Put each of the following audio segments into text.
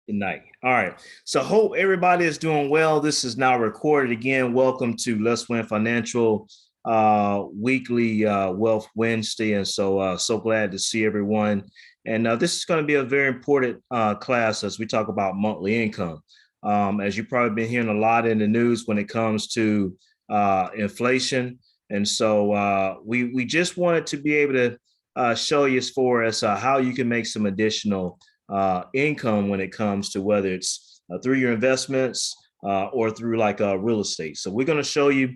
Good night. All right. So hope everybody is doing well. This is now recorded again. Welcome to Let's Win Financial weekly Wealth Wednesday. And so glad to see everyone. And this is going to be a very important class as we talk about monthly income. As you've probably been hearing a lot in the news when it comes to inflation. And so we just wanted to be able to show you as far as how you can make some additional income when it comes to whether it's through your investments or through like real estate. So we're going to show you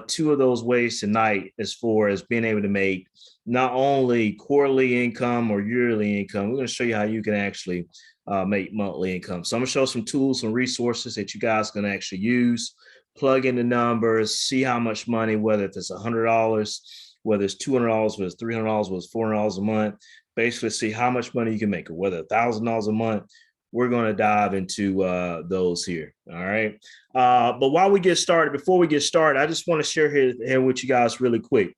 two of those ways tonight as far as being able to make not only quarterly income or yearly income. We're going to show you how you can actually make monthly income. So I'm going to show some tools and resources that you guys can actually use, plug in the numbers, see how much money, whether if it's $100, whether it's $200, whether it's $300, whether it's $400 a month, basically see how much money you can make, or whether $1,000 a month. We're going to dive into those here. All right. But while we get started, before we get started, I just want to share here with you guys really quick.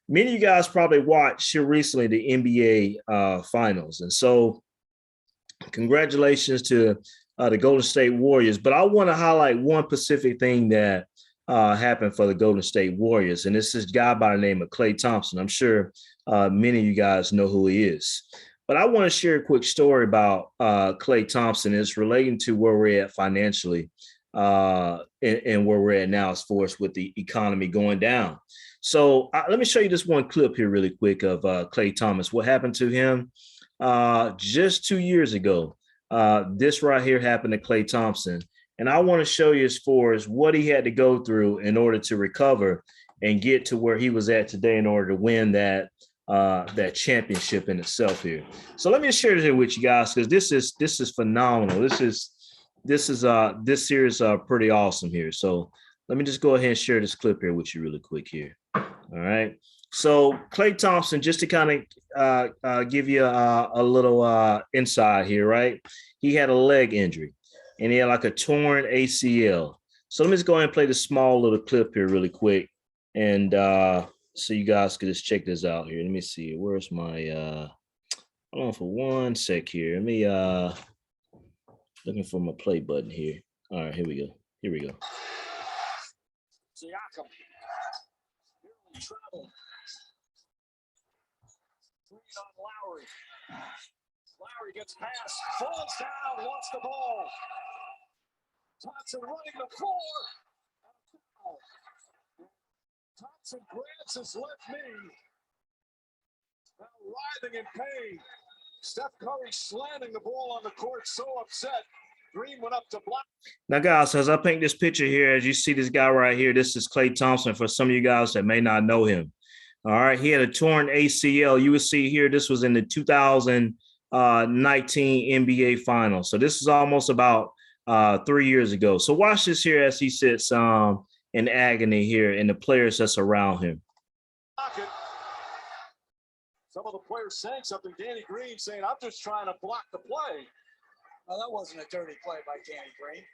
Many of you guys probably watched here recently the NBA finals. And so congratulations to the Golden State Warriors. But I want to highlight one specific thing that happened for the Golden State Warriors. And this is a guy by the name of Klay Thompson. I'm sure many of you guys know who he is. But I want to share a quick story about Klay Thompson. It's relating to where we're at financially and where we're at now as far as with the economy going down. So let me show you this one clip here really quick of Klay Thomas. What happened to him just 2 years ago. This right here happened to Klay Thompson. And I want to show you as far as what he had to go through in order to recover and get to where he was at today in order to win that championship in itself here. So let me share this here with you guys because this is phenomenal. This series pretty awesome here. So let me just go ahead and share this clip here with you really quick here. All right. So Klay Thompson, just to kind of give you a little insight here, right? He had a leg injury and he had like a torn ACL. So let me just go ahead and play the small little clip here really quick. And so you guys can just check this out here. Let me see. Where's my hold on for one sec here. Let me looking for my play button here. All right, here we go. Siakam. Travel. Three on Lowry. Lowry gets past, falls down, lost the ball. Thompson running the floor. Thompson grabs his left knee. Now writhing in pain. Steph Curry slamming the ball on the court, so upset. Green went up to block. Now, guys, as I paint this picture here, as you see this guy right here, this is Klay Thompson for some of you guys that may not know him. All right, he had a torn ACL. You will see here, this was in the 2019 NBA Finals. So this is almost about 3 years ago. So watch this here as he sits in agony here and the players that's around him. Some of the players saying something. Danny Green saying, I'm just trying to block the play. Well, that wasn't a dirty play by Danny Green.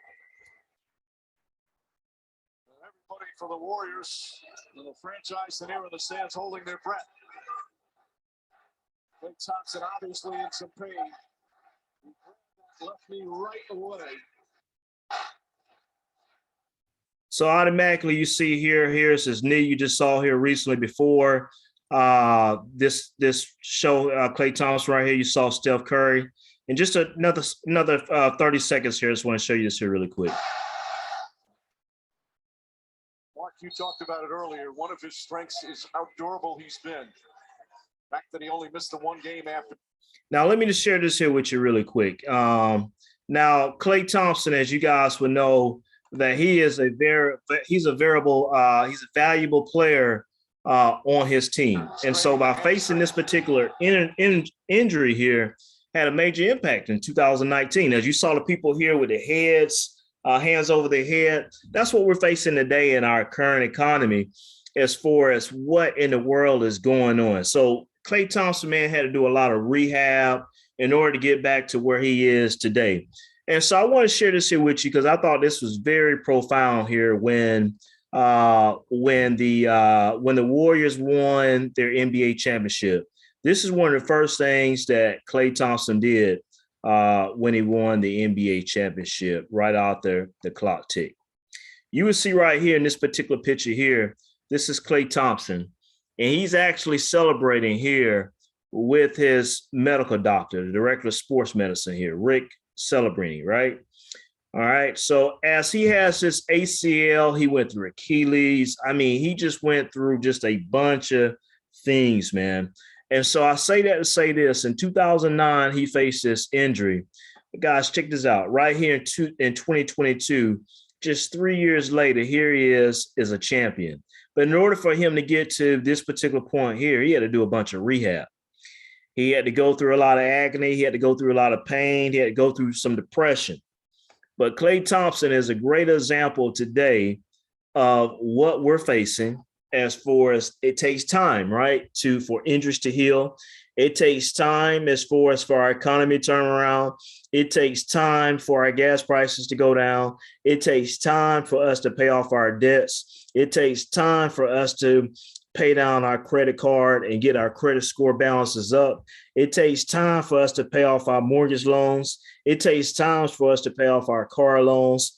Everybody for the Warriors, the franchise that here in the stands holding their breath. Klay Thompson obviously in some pain. Left knee right away. So automatically you see here's his knee you just saw here recently before this show Klay Thompson right here. You saw Steph Curry. And just another 30 seconds here. I just want to show you this here really quick. Mark, you talked about it earlier. One of his strengths is how durable he's been. The fact that he only missed the one game after. Now, let me just share this here with you really quick. Now, Klay Thompson, as you guys would know, that he's a valuable player on his team. And so by facing this particular injury here, had a major impact in 2019. As you saw the people here with their hands over their head, that's what we're facing today in our current economy as far as what in the world is going on. So Klay Thompson, man, had to do a lot of rehab in order to get back to where he is today. And so I want to share this here with you because I thought this was very profound here when the Warriors won their NBA championship. This is one of the first things that Klay Thompson did when he won the NBA championship right out there, the clock tick. You will see right here in this particular picture here, this is Klay Thompson, and he's actually celebrating here with his medical doctor, the director of sports medicine here, Rick Celebrini, right? All right. So as he has his ACL, he went through Achilles. I mean, he just went through just a bunch of things, man. And so I say that to say this. In 2009, he faced this injury. But guys, check this out. Right here in 2022, just 3 years later, here he is a champion. But in order for him to get to this particular point here, he had to do a bunch of rehab. He had to go through a lot of agony. He had to go through a lot of pain. He had to go through some depression. But Klay Thompson is a great example today of what we're facing as far as it takes time, right, for injuries to heal. It takes time as far as for our economy to turn around. It takes time for our gas prices to go down. It takes time for us to pay off our debts. It takes time for us to pay down our credit card and get our credit score balances up. It takes time for us to pay off our mortgage loans. It takes time for us to pay off our car loans.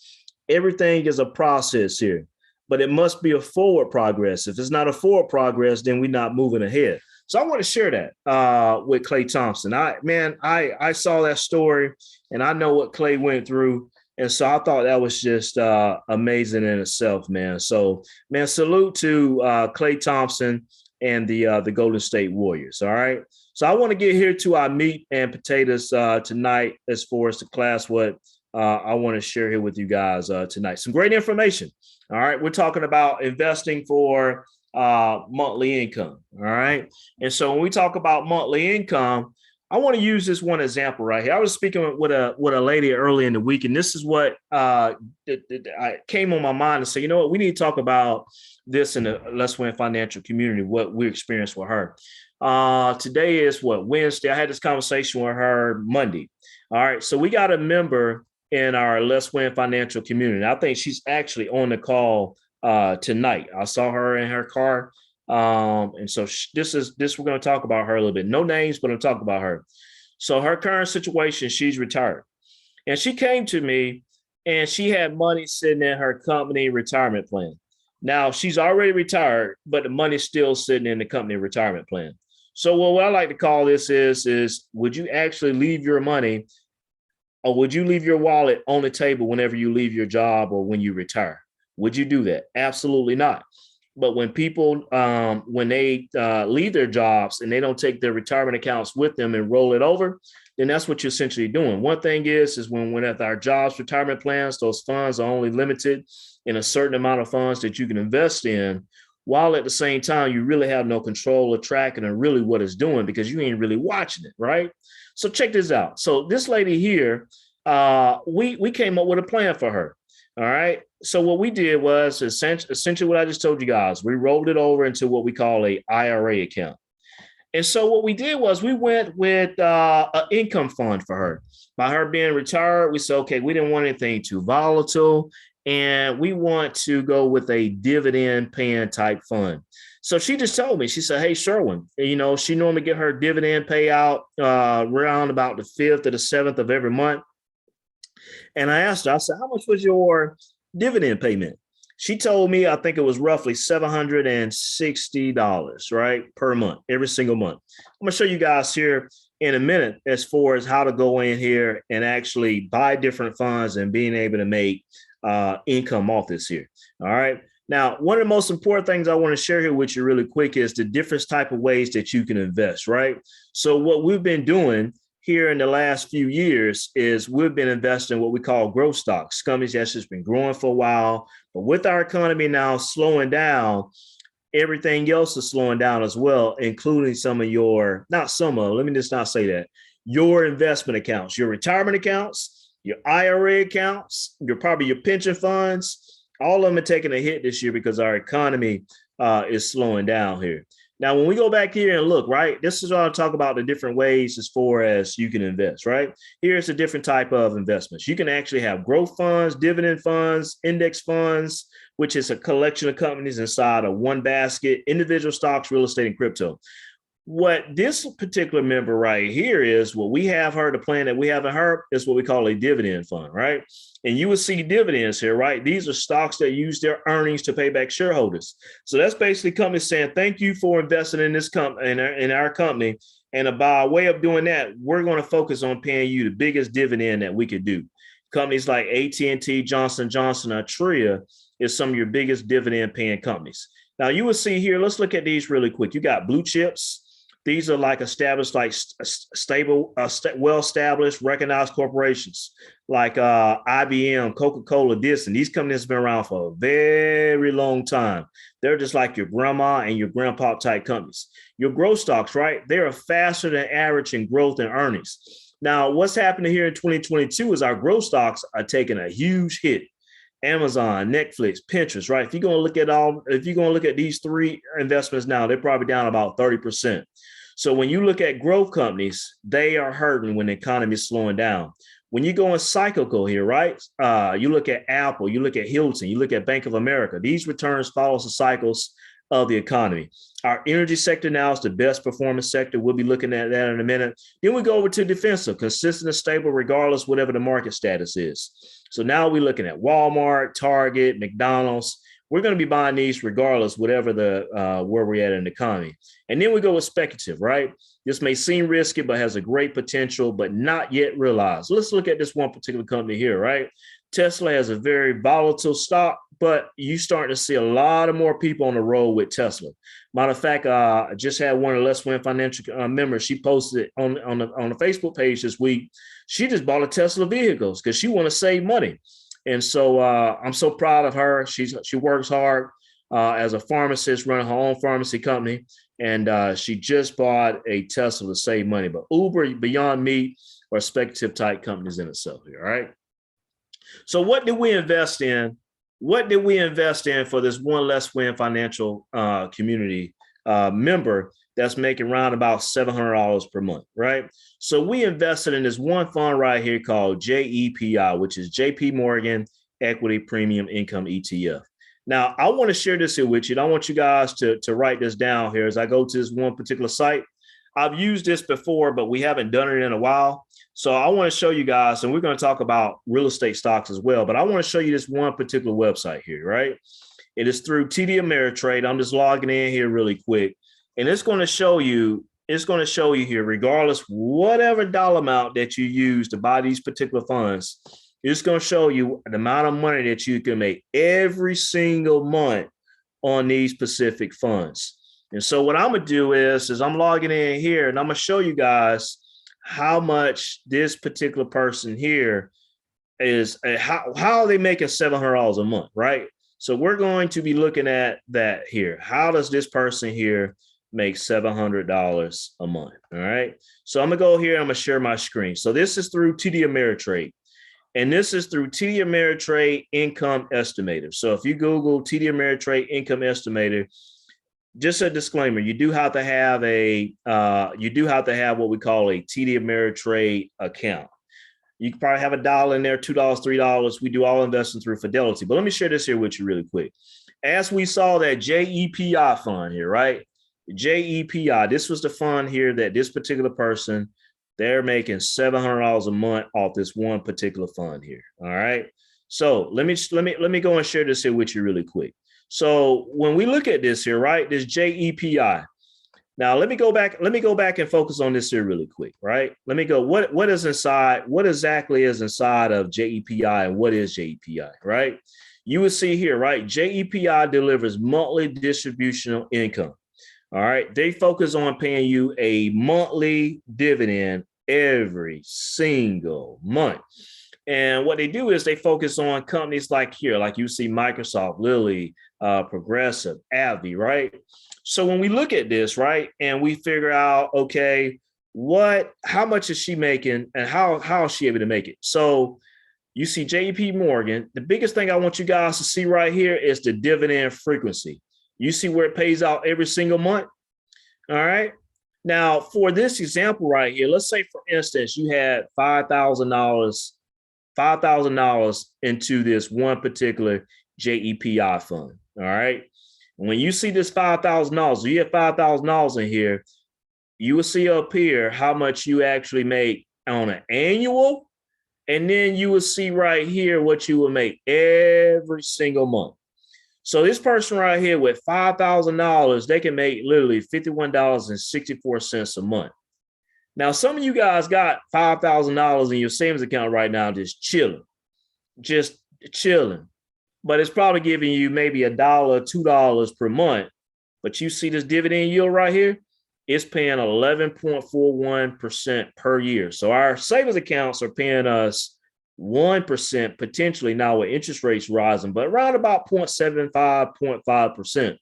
Everything is a process here, but it must be a forward progress. If it's not a forward progress, then we're not moving ahead. So I want to share that with Klay Thompson. I saw that story and I know what Klay went through. And so I thought that was just amazing in itself, man. So, man, salute to Klay Thompson and the Golden State Warriors. All right. So I want to get here to our meat and potatoes tonight as far as the class, what I want to share here with you guys tonight. Some great information. All right. We're talking about investing for monthly income. All right. And so when we talk about monthly income, I want to use this one example right here. I was speaking with a lady early in the week, and this is what I came on my mind to say, you know what, we need to talk about this in the Let's Win financial community, what we experienced with her. Today is Wednesday. I had this conversation with her Monday. All right. So we got a member in our Let's Win financial community. I think she's actually on the call tonight. I saw her in her car. And so this we're going to talk about her a little bit. No names, but I'm talking about her. So her current situation, she's retired. And she came to me and she had money sitting in her company retirement plan. Now she's already retired, but the money's still sitting in the company retirement plan. So what I like to call this is would you actually leave your money, or would you leave your wallet on the table whenever you leave your job or when you retire? Would you do that? Absolutely not. But when people, when they leave their jobs and they don't take their retirement accounts with them and roll it over, then that's what you're essentially doing. One thing is when at our jobs retirement plans, those funds are only limited in a certain amount of funds that you can invest in, while at the same time, you really have no control or tracking of really what it's doing because you ain't really watching it, right? So check this out. So this lady here, we came up with a plan for her. All right. So what we did was essentially what I just told you guys. We rolled it over into what we call a IRA account. And so what we did was we went with an income fund for her. By her being retired, we said, okay, we didn't want anything too volatile, and we want to go with a dividend paying type fund. So she just told me, she said, hey, Sherwin, she normally get her dividend payout around about the 5th or the 7th of every month. And I asked her, I said, how much was your dividend payment? She told me, I think it was roughly $760, right, per month, every single month. I'm going to show you guys here in a minute as far as how to go in here and actually buy different funds and being able to make income off this here. All right. Now, one of the most important things I want to share here with you really quick is the different type of ways that you can invest, right? So what we've been doing here in the last few years is we've been investing in what we call growth stocks, companies that's just been growing for a while. But with our economy now slowing down, everything else is slowing down as well, including some of your, not some of, let me just not say that, your investment accounts, your retirement accounts, your IRA accounts, probably your pension funds, all of them are taking a hit this year because our economy is slowing down here. Now, when we go back here and look, right, this is what I'll talk about the different ways as far as you can invest, right? Here's a different type of investments. You can actually have growth funds, dividend funds, index funds, which is a collection of companies inside of one basket, individual stocks, real estate, and crypto. What this particular member right here is, what we have her, the plan that we have in her is what we call a dividend fund, right? And you will see dividends here, right? These are stocks that use their earnings to pay back shareholders. So that's basically companies saying, thank you for investing in this company, in our company. And by way of doing that, we're going to focus on paying you the biggest dividend that we could do. Companies like AT&T, Johnson & Johnson, Altria is some of your biggest dividend paying companies. Now you will see here, let's look at these really quick. You got blue chips. These are like established, like stable, well-established, recognized corporations like IBM, Coca-Cola, Disney. These companies have been around for a very long time. They're just like your grandma and your grandpa type companies. Your growth stocks, right? They are faster than average in growth and earnings. Now, what's happening here in 2022 is our growth stocks are taking a huge hit. Amazon, Netflix, Pinterest, right? If you're going to look at these three investments now, they're probably down about 30%. So when you look at growth companies, they are hurting when the economy is slowing down. When you go in cyclical here, right? You look at Apple, you look at Hilton, you look at Bank of America. These returns follow the cycles of the economy. Our energy sector now is the best performing sector. We'll be looking at that in a minute. Then we go over to defensive, consistent and stable, regardless whatever the market status is. So now we're looking at Walmart, Target, McDonald's. We're going to be buying these regardless, whatever where we're at in the economy. And then we go with speculative, right? This may seem risky, but has a great potential, but not yet realized. Let's look at this one particular company here, right? Tesla has a very volatile stock, but you starting to see a lot of more people on the road with Tesla. Matter of fact, I just had one of the Let's Win Financial members. She posted on the Facebook page this week. She just bought a Tesla vehicles because she want to save money. And so I'm so proud of her. She works hard as a pharmacist, running her own pharmacy company. And she just bought a Tesla to save money. But Uber, Beyond Meat are speculative type companies in itself here. All right. So what did we invest in? What did we invest in for this one Let's Win Financial community member that's making around about $700 per month, right? So we invested in this one fund right here called JEPI, which is JP Morgan Equity Premium Income ETF. Now, I want to share this here with you. And I want you guys to write this down here as I go to this one particular site. I've used this before, but we haven't done it in a while. So I want to show you guys, and we're going to talk about real estate stocks as well, but I want to show you this one particular website here, right? It is through TD Ameritrade. I'm just logging in here really quick. And it's going to show you here, regardless whatever dollar amount that you use to buy these particular funds, it's going to show you the amount of money that you can make every single month on these specific funds. And so what I'm going to do is I'm logging in here and I'm going to show you guys how much this particular person here is, how are they making $700 a month, right? So we're going to be looking at that here. How does this person here make $700 a month? All right. So I'm going to go here. I'm going to share my screen. So this is through TD Ameritrade. And this is through TD Ameritrade Income Estimator. So if you Google TD Ameritrade Income Estimator, just a disclaimer, you do have to have what we call a TD Ameritrade account. You can probably have $1 in there, $2, $3. We do all investing through Fidelity. But let me share this here with you really quick. As we saw that JEPI fund here, right? JEPI, this was the fund here that this particular person, they're making $700 a month off this one particular fund here. All right. So let me go and share this here with you really quick. So when we look at this here, right, this JEPI. Now let me go back and focus on this here really quick, right? Let me go. What is inside? What exactly is inside of JEPI and what is JEPI, right? You will see here, right? JEPI delivers monthly distributional income. All right. They focus on paying you a monthly dividend every single month. And what they do is they focus on companies like here, like you see Microsoft, Lilly, Progressive, AbbVie, right? So when we look at this, right, and we figure out, okay, how much is she making and how is she able to make it? So you see JP Morgan. The biggest thing I want you guys to see right here is the dividend frequency. You see where it pays out every single month. All right. Now, for this example right here, let's say, for instance, you had $5,000 into this one particular JEPI fund. All right. And when you see this $5,000, you have $5,000 in here, you will see up here how much you actually make on an annual. And then you will see right here what you will make every single month. So this person right here with $5,000, they can make literally $51.64 a month. Now, some of you guys got $5,000 in your savings account right now, just chilling. But it's probably giving you maybe $1, $2 per month. But you see this dividend yield right here? It's paying 11.41% per year. So our savings accounts are paying us 1% potentially now with interest rates rising, but around about 0.75, 0.5%.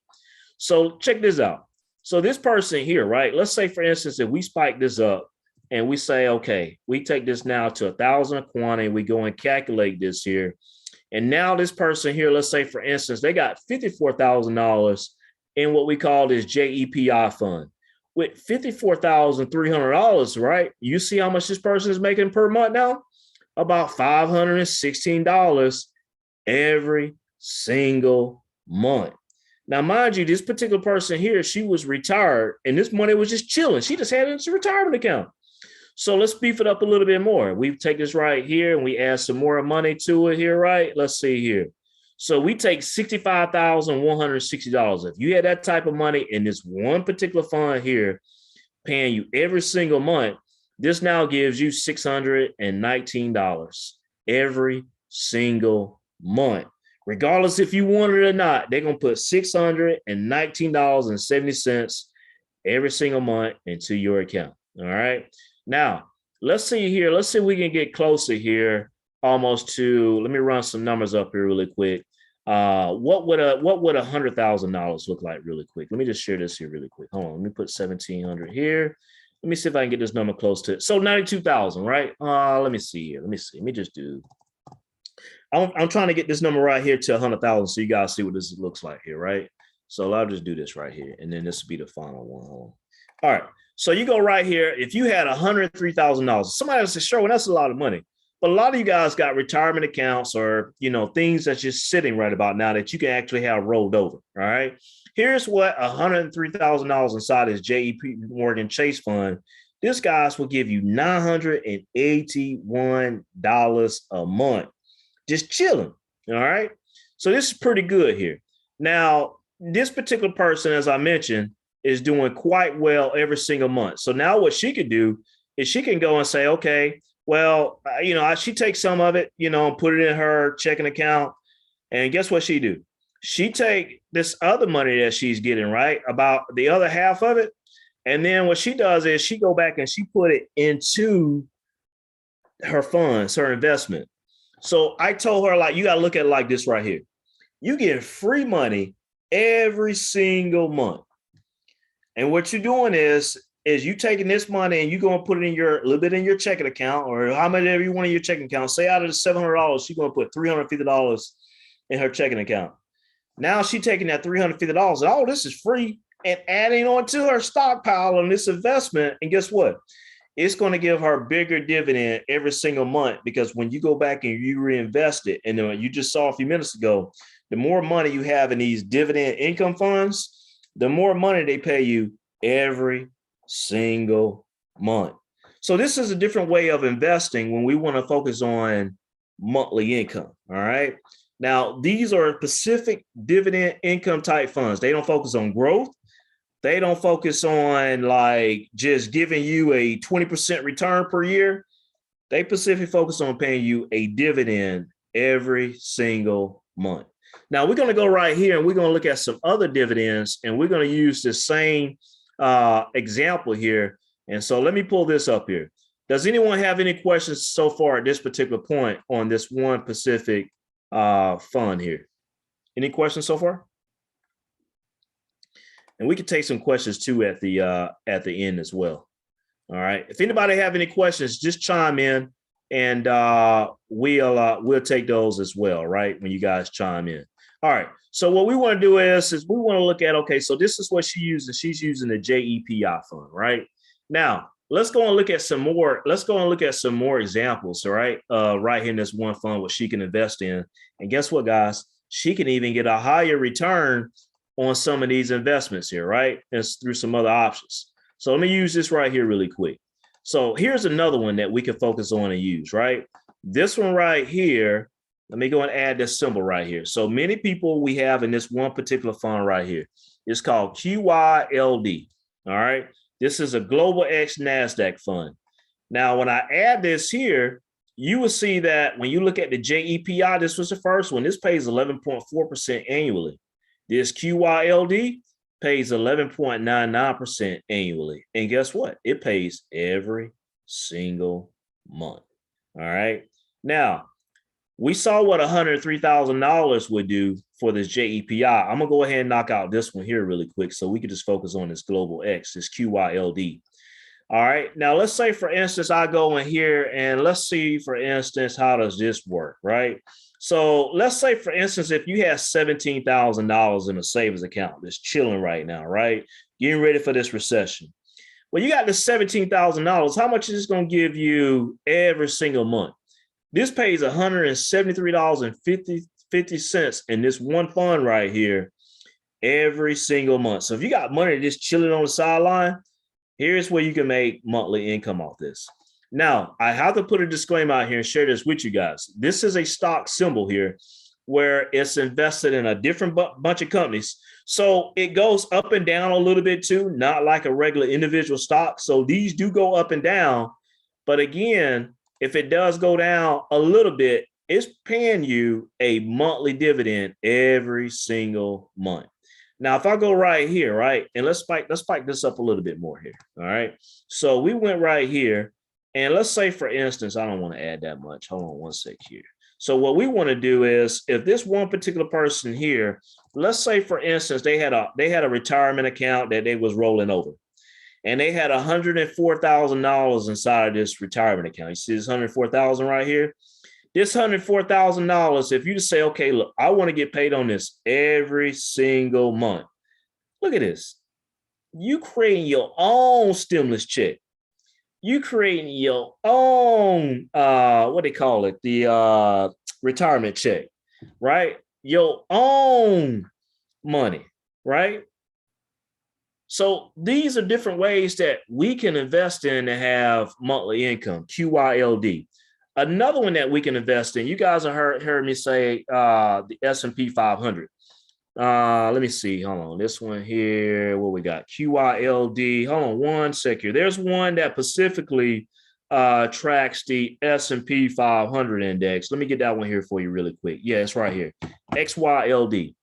So check this out. So this person here, right? Let's say, for instance, if we spike this up and we say, okay, we take this now to 1,000 a quantity, we go and calculate this here. And now this person here, let's say, for instance, they got $54,000 in what we call this JEPI fund. With $54,300, right? You see how much this person is making per month now? About $516 every single month. Now, mind you, this particular person here, she was retired and this money was just chilling. She just had it in her retirement account. So let's beef it up a little bit more. We take this right here and we add some more money to it here, right? Let's see here. So we take $65,160. If you had that type of money in this one particular fund here, paying you every single month, this now gives you $619 every single month. Regardless if you want it or not, they're going to put $619.70 every single month into your account. All right. Now, let's see here. Let's see if we can get closer here almost to, let me run some numbers up here really quick. What would $100,000 look like really quick? Let me just share this here really quick. Hold on. Let me put 1,700 here. Let me see if I can get this number close to it. So 92,000, right? Let me see here. Let me just do. I'm trying to get this number right here to 100,000 so you guys see what this looks like here, right? So I'll just do this right here, and then this will be the final one. All right. So you go right here. If you had $103,000, somebody else says, sure, well, that's a lot of money. But a lot of you guys got retirement accounts or, things that's just sitting right about now that you can actually have rolled over. All right. Here's what $103,000 inside his JP Morgan Chase fund. This guys will give you $981 a month. Just chilling. All right. So this is pretty good here. Now, this particular person, as I mentioned, is doing quite well every single month. So now what she could do is she can go and say, okay, well, she takes some of it, and put it in her checking account. And guess what she do? She take this other money that she's getting, right? About the other half of it. And then what she does is she go back and she put it into her funds, her investment. So I told her, like, you got to look at it like this right here. You get free money every single month. And what you're doing is you taking this money and you're going to put it in a little bit in your checking account or how much ever you want in your checking account. Say out of the $700, she's going to put $350 in her checking account. Now she's taking that $350 and all this is free and adding on to her stockpile on this investment. And guess what? It's going to give her bigger dividend every single month because when you go back and you reinvest it, and you just saw a few minutes ago, the more money you have in these dividend income funds, the more money they pay you every single month. So this is a different way of investing when we want to focus on monthly income. All right. Now, these are specific dividend income type funds. They don't focus on growth. They don't focus on like just giving you a 20% return per year. They specifically focus on paying you a dividend every single month. Now we're going to go right here and we're going to look at some other dividends and we're going to use the same example here. And so let me pull this up here. Does anyone have any questions so far at this particular point on this one specific fund here? Any questions so far? And we can take some questions too at the end as well. All right. If anybody have any questions, just chime in and we'll take those as well, right? When you guys chime in. All right. So what we want to do is we want to look at, okay, so this is what she uses. She's using the JEPI fund, right? Now, let's go and look at some more. Let's go and look at some more examples, all right? Right here in this one fund, what she can invest in. And guess what, guys? She can even get a higher return on some of these investments here, right? It's through some other options. So let me use this right here really quick. So here's another one that we can focus on and use, right? This one right here, let me go and add this symbol right here. So many people we have in this one particular fund right here. It's called QYLD. All right. This is a Global X NASDAQ fund. Now, when I add this here, you will see that when you look at the JEPI, this was the first one. This pays 11.4% annually. This QYLD pays 11.99% annually. And guess what? It pays every single month. All right. Now, we saw what $103,000 would do for this JEPI. I'm going to go ahead and knock out this one here really quick so we can just focus on this Global X, this QYLD. All right. Now, let's say, for instance, I go in here and let's see, for instance, how does this work, right? So let's say, for instance, if you have $17,000 in a savings account that's chilling right now, right? Getting ready for this recession. Well, you got this $17,000. How much is this going to give you every single month? This pays $173.50 in this one fund right here every single month. So if you got money just chilling on the sideline, here's where you can make monthly income off this. Now, I have to put a disclaimer out here and share this with you guys. This is a stock symbol here where it's invested in a different bunch of companies. So it goes up and down a little bit too, not like a regular individual stock. So these do go up and down. But again, if it does go down a little bit, it's paying you a monthly dividend every single month. Now, if I go right here, right, and let's spike this up a little bit more here. All right. So we went right here. And let's say, for instance, I don't want to add that much. Hold on one sec here. So what we want to do is, if this one particular person here, let's say, for instance, they had a retirement account that they was rolling over. And they had $104,000 inside of this retirement account. You see this $104,000 right here? This $104,000, if you just say, okay, look, I want to get paid on this every single month. Look at this. You creating your own stimulus check. You creating your own, what they call it, the retirement check, right? Your own money, right? So these are different ways that we can invest in to have monthly income, QYLD. Another one that we can invest in, you guys have heard me say the S&P 500. Let me see. Hold on. This one here, what we got? QYLD. Hold on one sec here. There's one that specifically tracks the S&P 500 index. Let me get that one here for you really quick. Yeah, it's right here. XYLD.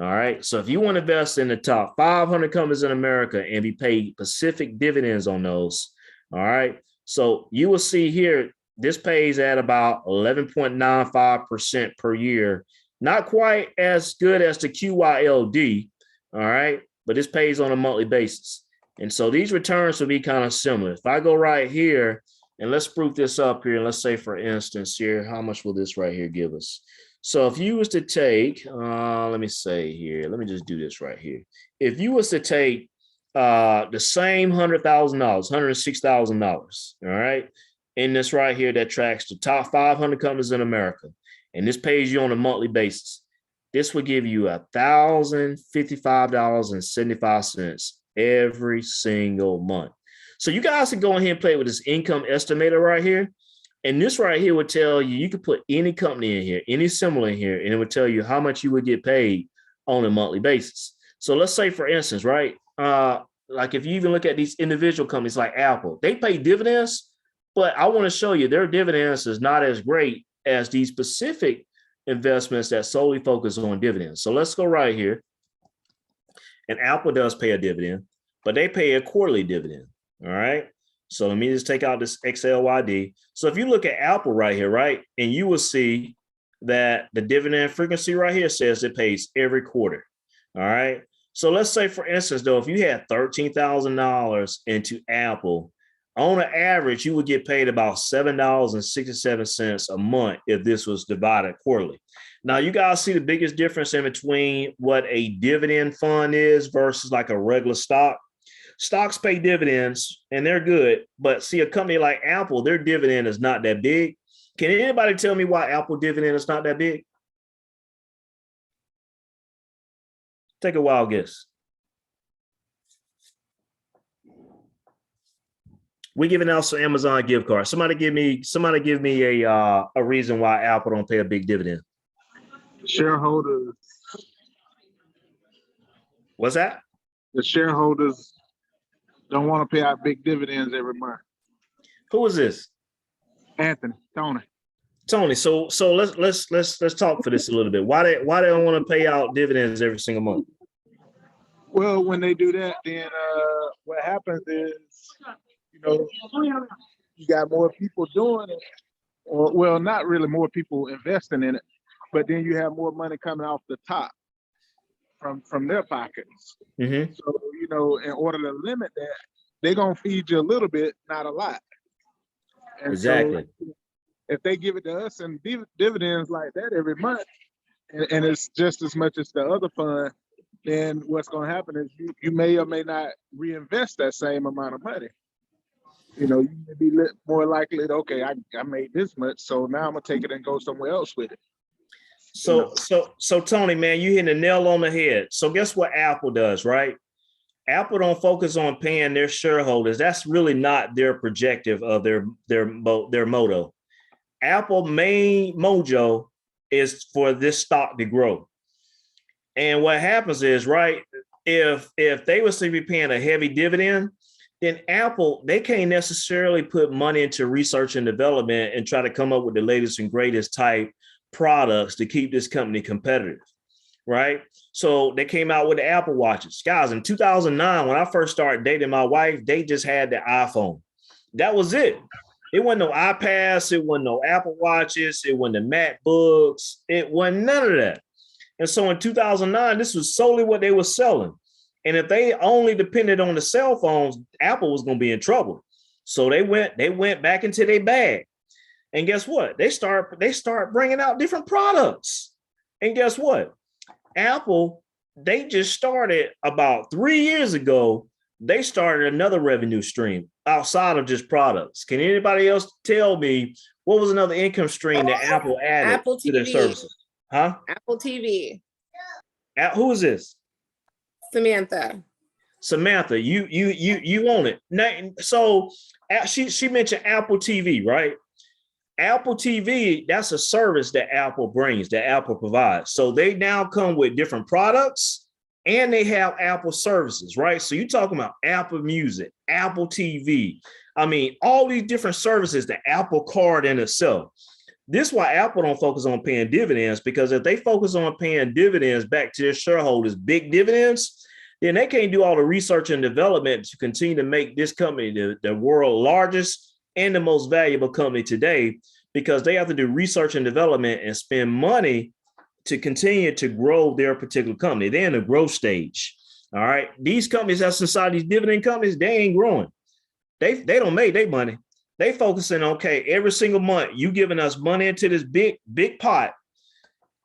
All right. So if you want to invest in the top 500 companies in America and be paid specific dividends on those, all right. So you will see here, this pays at about 11.95% per year. Not quite as good as the QYLD. All right. But this pays on a monthly basis. And so these returns will be kind of similar. If I go right here and let's proof this up here, and let's say, for instance, here, how much will this right here give us? So if you was to take, let me say here, let me just do this right here. If you was to take the same $100,000, $106,000, all right, in this right here that tracks the top 500 companies in America, and this pays you on a monthly basis, this would give you $1,055.75 every single month. So you guys can go ahead and play with this income estimator right here. And this right here would tell you, you could put any company in here, any symbol in here, and it would tell you how much you would get paid on a monthly basis. So let's say, for instance, right, like if you even look at these individual companies like Apple, they pay dividends, but I want to show you their dividends is not as great as these specific investments that solely focus on dividends. So let's go right here. And Apple does pay a dividend, but they pay a quarterly dividend. All right. So let me just take out this XLYD. So if you look at Apple right here, right, and you will see that the dividend frequency right here says it pays every quarter. All right. So let's say, for instance, though, if you had $13,000 into Apple, on an average, you would get paid about $7.67 a month if this was divided quarterly. Now, you guys see the biggest difference in between what a dividend fund is versus like a regular stock. Stocks pay dividends and they're good, but see, a company like Apple, their dividend is not that big. Can anybody tell me why Apple dividend is not that big? Take a wild guess. We're giving out some Amazon gift cards. Somebody give me a reason why Apple don't pay a big dividend. Shareholders, What's that? the shareholders don't want to pay out big dividends every month. Who is this? Tony. Tony. So let's talk for this a little bit. Why they don't want to pay out dividends every single month? Well, when they do that, then what happens is, you got more people doing it, or well, not really more people investing in it, but then you have more money coming off the top from their pockets. Mm-hmm. So, in order to limit that, they're gonna feed you a little bit, not a lot. And Exactly. so if they give it to us in dividends like that every month, and it's just as much as the other fund, then what's going to happen is you may or may not reinvest that same amount of money. You may be more likely to, okay, I made this much, so now I'm gonna take it and go somewhere else with it. So Tony, man, you hitting the nail on the head. So guess what Apple does, right? Apple don't focus on paying their shareholders. That's really not their projective of their motto. Apple main mojo is for this stock to grow. And what happens is, right, if they was to be paying a heavy dividend, then Apple, they can't necessarily put money into research and development and try to come up with the latest and greatest type products to keep this company competitive, right? So they came out with the Apple Watches. Guys, in 2009, when I first started dating my wife, they just had the iPhone. That was it. It wasn't no iPads. It wasn't no Apple Watches. It wasn't the MacBooks. It wasn't none of that. And so in 2009, this was solely what they were selling. And if they only depended on the cell phones, Apple was going to be in trouble. So they went back into their bag. And guess what? They start bringing out different products. And guess what? Apple, they just started about 3 years ago. They started another revenue stream outside of just products. Can anybody else tell me what was another income stream that Apple added to their services? Huh? Apple TV. Who is this? Samantha, you own it. Now, so she mentioned Apple TV, right? Apple TV, that's a service that Apple brings, that Apple provides. So they now come with different products and they have Apple services, right? So you're talking about Apple Music, Apple TV. I mean, all these different services, the Apple Card in itself. This is why Apple don't focus on paying dividends, because if they focus on paying dividends back to their shareholders, big dividends, then they can't do all the research and development to continue to make this company the world's largest and the most valuable company today, because they have to do research and development and spend money to continue to grow their particular company. They're in the growth stage. All right. These companies that's inside these dividend companies, they ain't growing. They don't make their money. They focusing on, okay, every single month you giving us money into this big pot.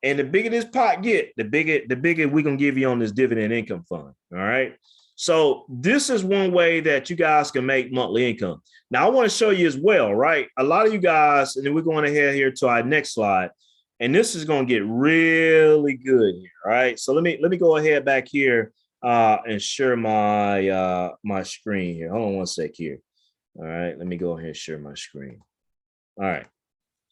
And the bigger this pot get, the bigger we're going to give you on this dividend income fund. All right. So this is one way that you guys can make monthly income. Now I want to show you as well, right? A lot of you guys, and then we're going ahead here to our next slide. And this is going to get really good here. All right. So let me go ahead back here and share my my screen here. Hold on one sec here. All right. Let me go ahead and share my screen. All right.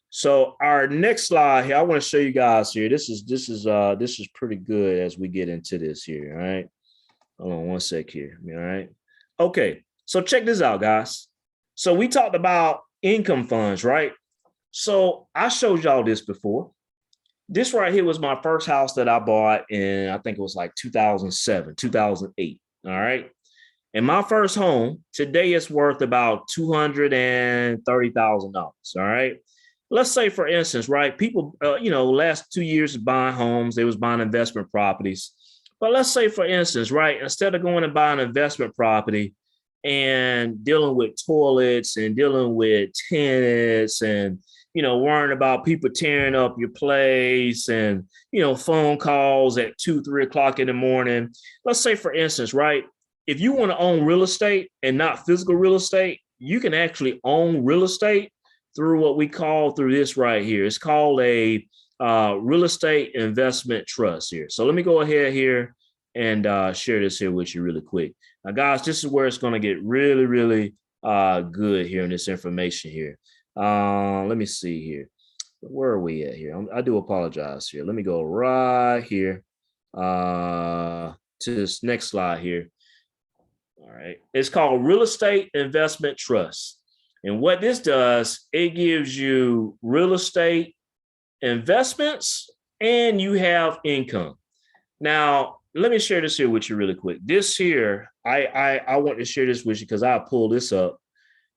So our next slide here, I want to show you guys here. This is pretty good as we get into this here. All right. Hold on one sec here. All right. Okay. So check this out, guys. So we talked about income funds, right? So I showed y'all this before. This right here was my first house that I bought in, I think it was like 2007, 2008. All right. And my first home today is worth about $230,000. All right. Let's say, for instance, right, people, last 2 years of buying homes, they was buying investment properties. But let's say, for instance, right, instead of going and buying an investment property and dealing with toilets and dealing with tenants and, worrying about people tearing up your place and, phone calls at 2-3 o'clock in the morning. Let's say, for instance, right, if you want to own real estate and not physical real estate, you can actually own real estate through what we call through this right here. It's called a real estate investment trust here. So let me go ahead here and share this here with you really quick. Now, guys, this is where it's going to get really, really good here in this information here. Let me see here. Where are we at here? I do apologize here. Let me go right here to this next slide here. All right. It's called Real Estate Investment Trust. And what this does, it gives you real estate investments and you have income. Now, let me share this here with you really quick. This here, I want to share this with you because I pulled this up.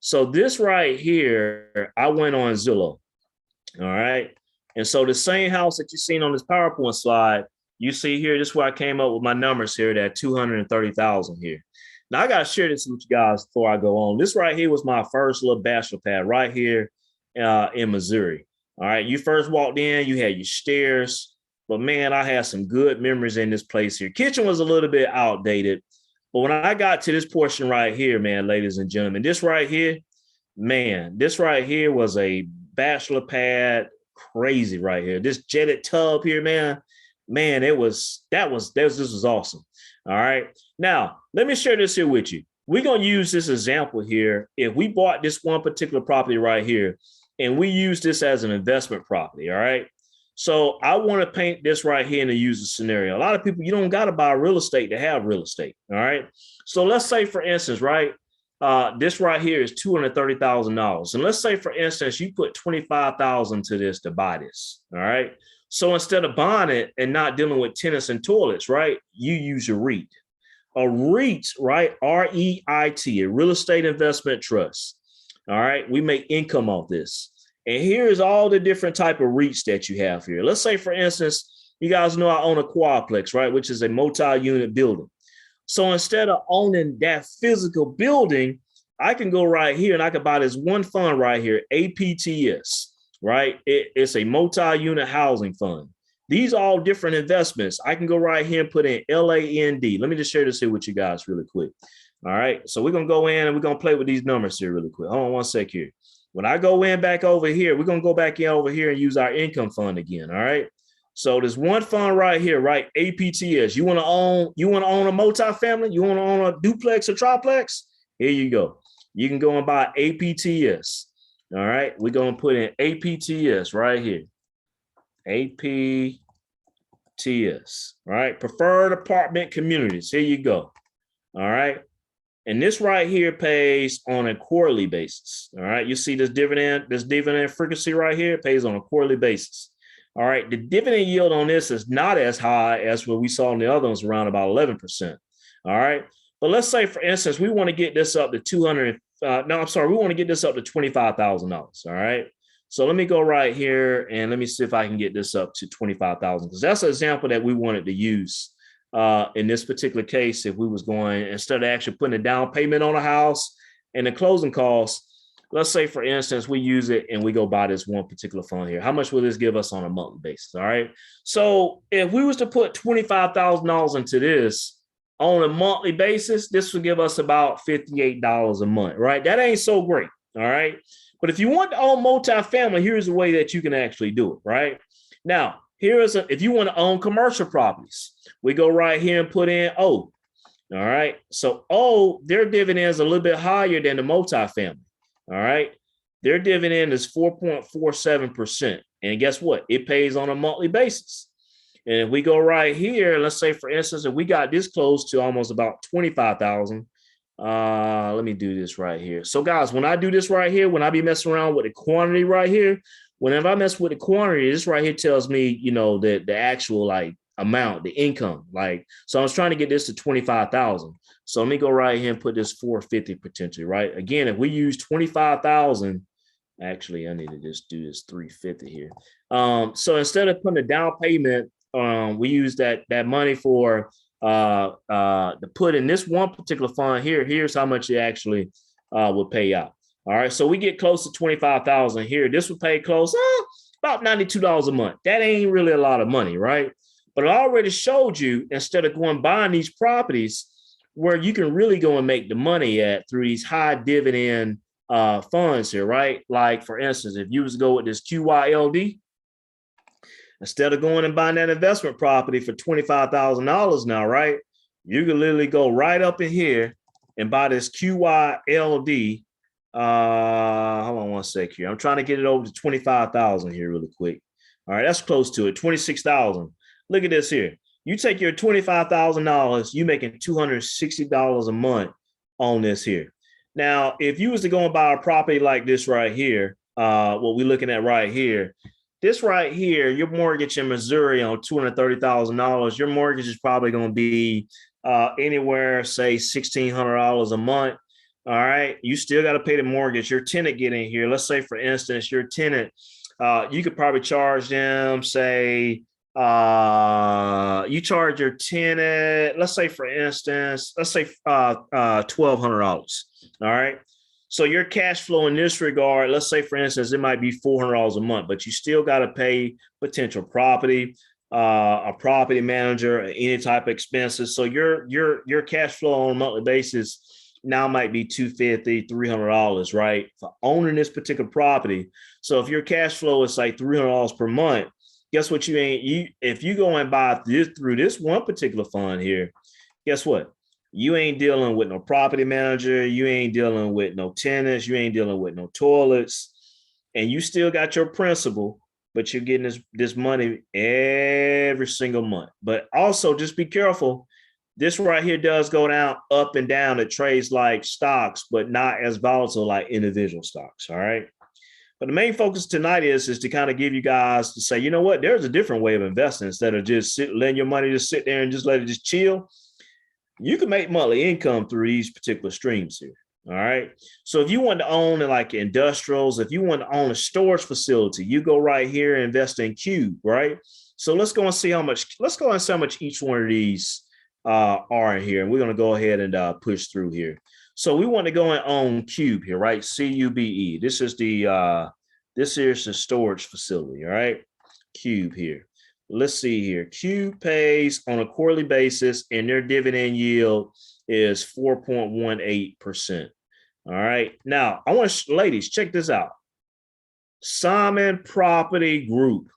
So this right here, I went on Zillow. All right. And so the same house that you've seen on this PowerPoint slide, you see here, this is where I came up with my numbers here, that 230,000 here. Now I got to share this with you guys before I go on. This right here was my first little bachelor pad right here in Missouri. All right. You first walked in, you had your stairs, but man, I had some good memories in this place here. Kitchen was a little bit outdated, but when I got to this portion right here, man, ladies and gentlemen, this right here, man, this right here was a bachelor pad, crazy right here. This jetted tub here, man, this was awesome. All right. Now, let me share this here with you. We're going to use this example here. If we bought this one particular property right here, and we use this as an investment property, all right? So I want to paint this right here in the user scenario. A lot of people, you don't got to buy real estate to have real estate, all right? So let's say, for instance, right, this right here is $230,000. And let's say, for instance, you put $25,000 to this to buy this, all right? So instead of buying it and not dealing with tenants and toilets, right, you use a REIT. A REIT, right, R-E-I-T, a real estate investment trust. All right, we make income off this. And here's all the different type of REITs that you have here. Let's say, for instance, you guys know I own a quadplex, right, which is a multi-unit building. So instead of owning that physical building, I can go right here and I can buy this one fund right here, APTS, right? It's a multi-unit housing fund. These are all different investments. I can go right here and put in LAND. Let me just share this here with you guys really quick. All right. So we're going to go in and we're going to play with these numbers here really quick. Hold on one sec here. When I go in back over here, we're going to go back in over here and use our income fund again. All right. So there's one fund right here, right? APTS. You want to own a multifamily? You want to own a duplex or triplex? Here you go. You can go and buy APTS. All right. We're going to put in APTS right here. APTS, right? Preferred apartment communities. Here you go. All right. And this right here pays on a quarterly basis. All right. You see this dividend frequency right here pays on a quarterly basis. All right. The dividend yield on this is not as high as what we saw in the other ones, around about 11%. All right. But let's say, for instance, we want to get this up to we want to get this up to $25,000. All right. So let me go right here and let me see if I can get this up to 25,000, because that's an example that we wanted to use in this particular case. If we was going, instead of actually putting a down payment on a house and the closing costs, let's say, for instance, we use it and we go buy this one particular fund here. How much will this give us on a monthly basis? All right. So if we was to put $25,000 into this on a monthly basis, this would give us about $58 a month, right? That ain't so great. All right. But if you want to own multifamily, here's a way that you can actually do it, right? Now, if you want to own commercial properties, we go right here and put in O. All right. So O, their dividend is a little bit higher than the multifamily. All right. Their dividend is 4.47%. And guess what? It pays on a monthly basis. And if we go right here, let's say, for instance, if we got this close to almost about 25,000, let me do this right here. So guys, when I do this right here, when I be messing around with the quantity right here, whenever I mess with the quantity, this right here tells me, you know, the actual like amount, the income. Like, so I was trying to get this to 25,000. So let me go right here and put this 450 potentially, right? Again, if we use 25,000, actually, I need to just do this 350 here. So instead of putting a down payment, we use that money for to put in this one particular fund here. Here's how much it actually would pay out. All right, so we get close to 25,000 here. This would pay close about $92 a month. That ain't really a lot of money, right? But I already showed you, instead of going buying these properties, where you can really go and make the money at through these high dividend funds here, right? Like, for instance, if you was to go with this QYLD, instead of going and buying that investment property for $25,000 now, right? You can literally go right up in here and buy this QYLD Hold on one sec here. I'm trying to get it over to 25,000 here really quick. All right, that's close to it. 26,000. Look at this here. You take your $25,000, you making $260 a month on this here. Now, if you was to go and buy a property like this right here, what we're looking at right here, this right here, your mortgage in Missouri on $230,000, your mortgage is probably going to be anywhere, say $1,600 a month. All right, you still got to pay the mortgage. Your tenant get in here. Let's say, for instance, your tenant, you could probably charge them, say, you charge your tenant, let's say, for instance, let's say $1,200. All right. So your cash flow in this regard, let's say, for instance, it might be $400 a month, but you still got to pay potential property, a property manager, any type of expenses. So your cash flow on a monthly basis now might be $250, $300, right, for owning this particular property. So if your cash flow is like $300 per month, guess what? If you go and buy this through this one particular fund here, guess what? You ain't dealing with no property manager. You ain't dealing with no tenants. You ain't dealing with no toilets, and you still got your principal, but you're getting this money every single month. But also just be careful. This right here does go down, up and down. It trades like stocks, but not as volatile like individual stocks. All right. But the main focus tonight is to kind of give you guys to say, you know what, there's a different way of investing instead of just letting your money just sit there and just let it just chill. You can make monthly income through these particular streams here. All right. So if you want to own like industrials, if you want to own a storage facility, you go right here and invest in Cube. Right. So let's go and see how much each one of these are in here. And we're going to go ahead and push through here. So we want to go and own Cube here, right? CUBE. This is the storage facility, all right? Cube here. Let's see here. Cube pays on a quarterly basis, and their dividend yield is 4.18%. All right. Now, I want to, ladies, check this out. Simon Property Group.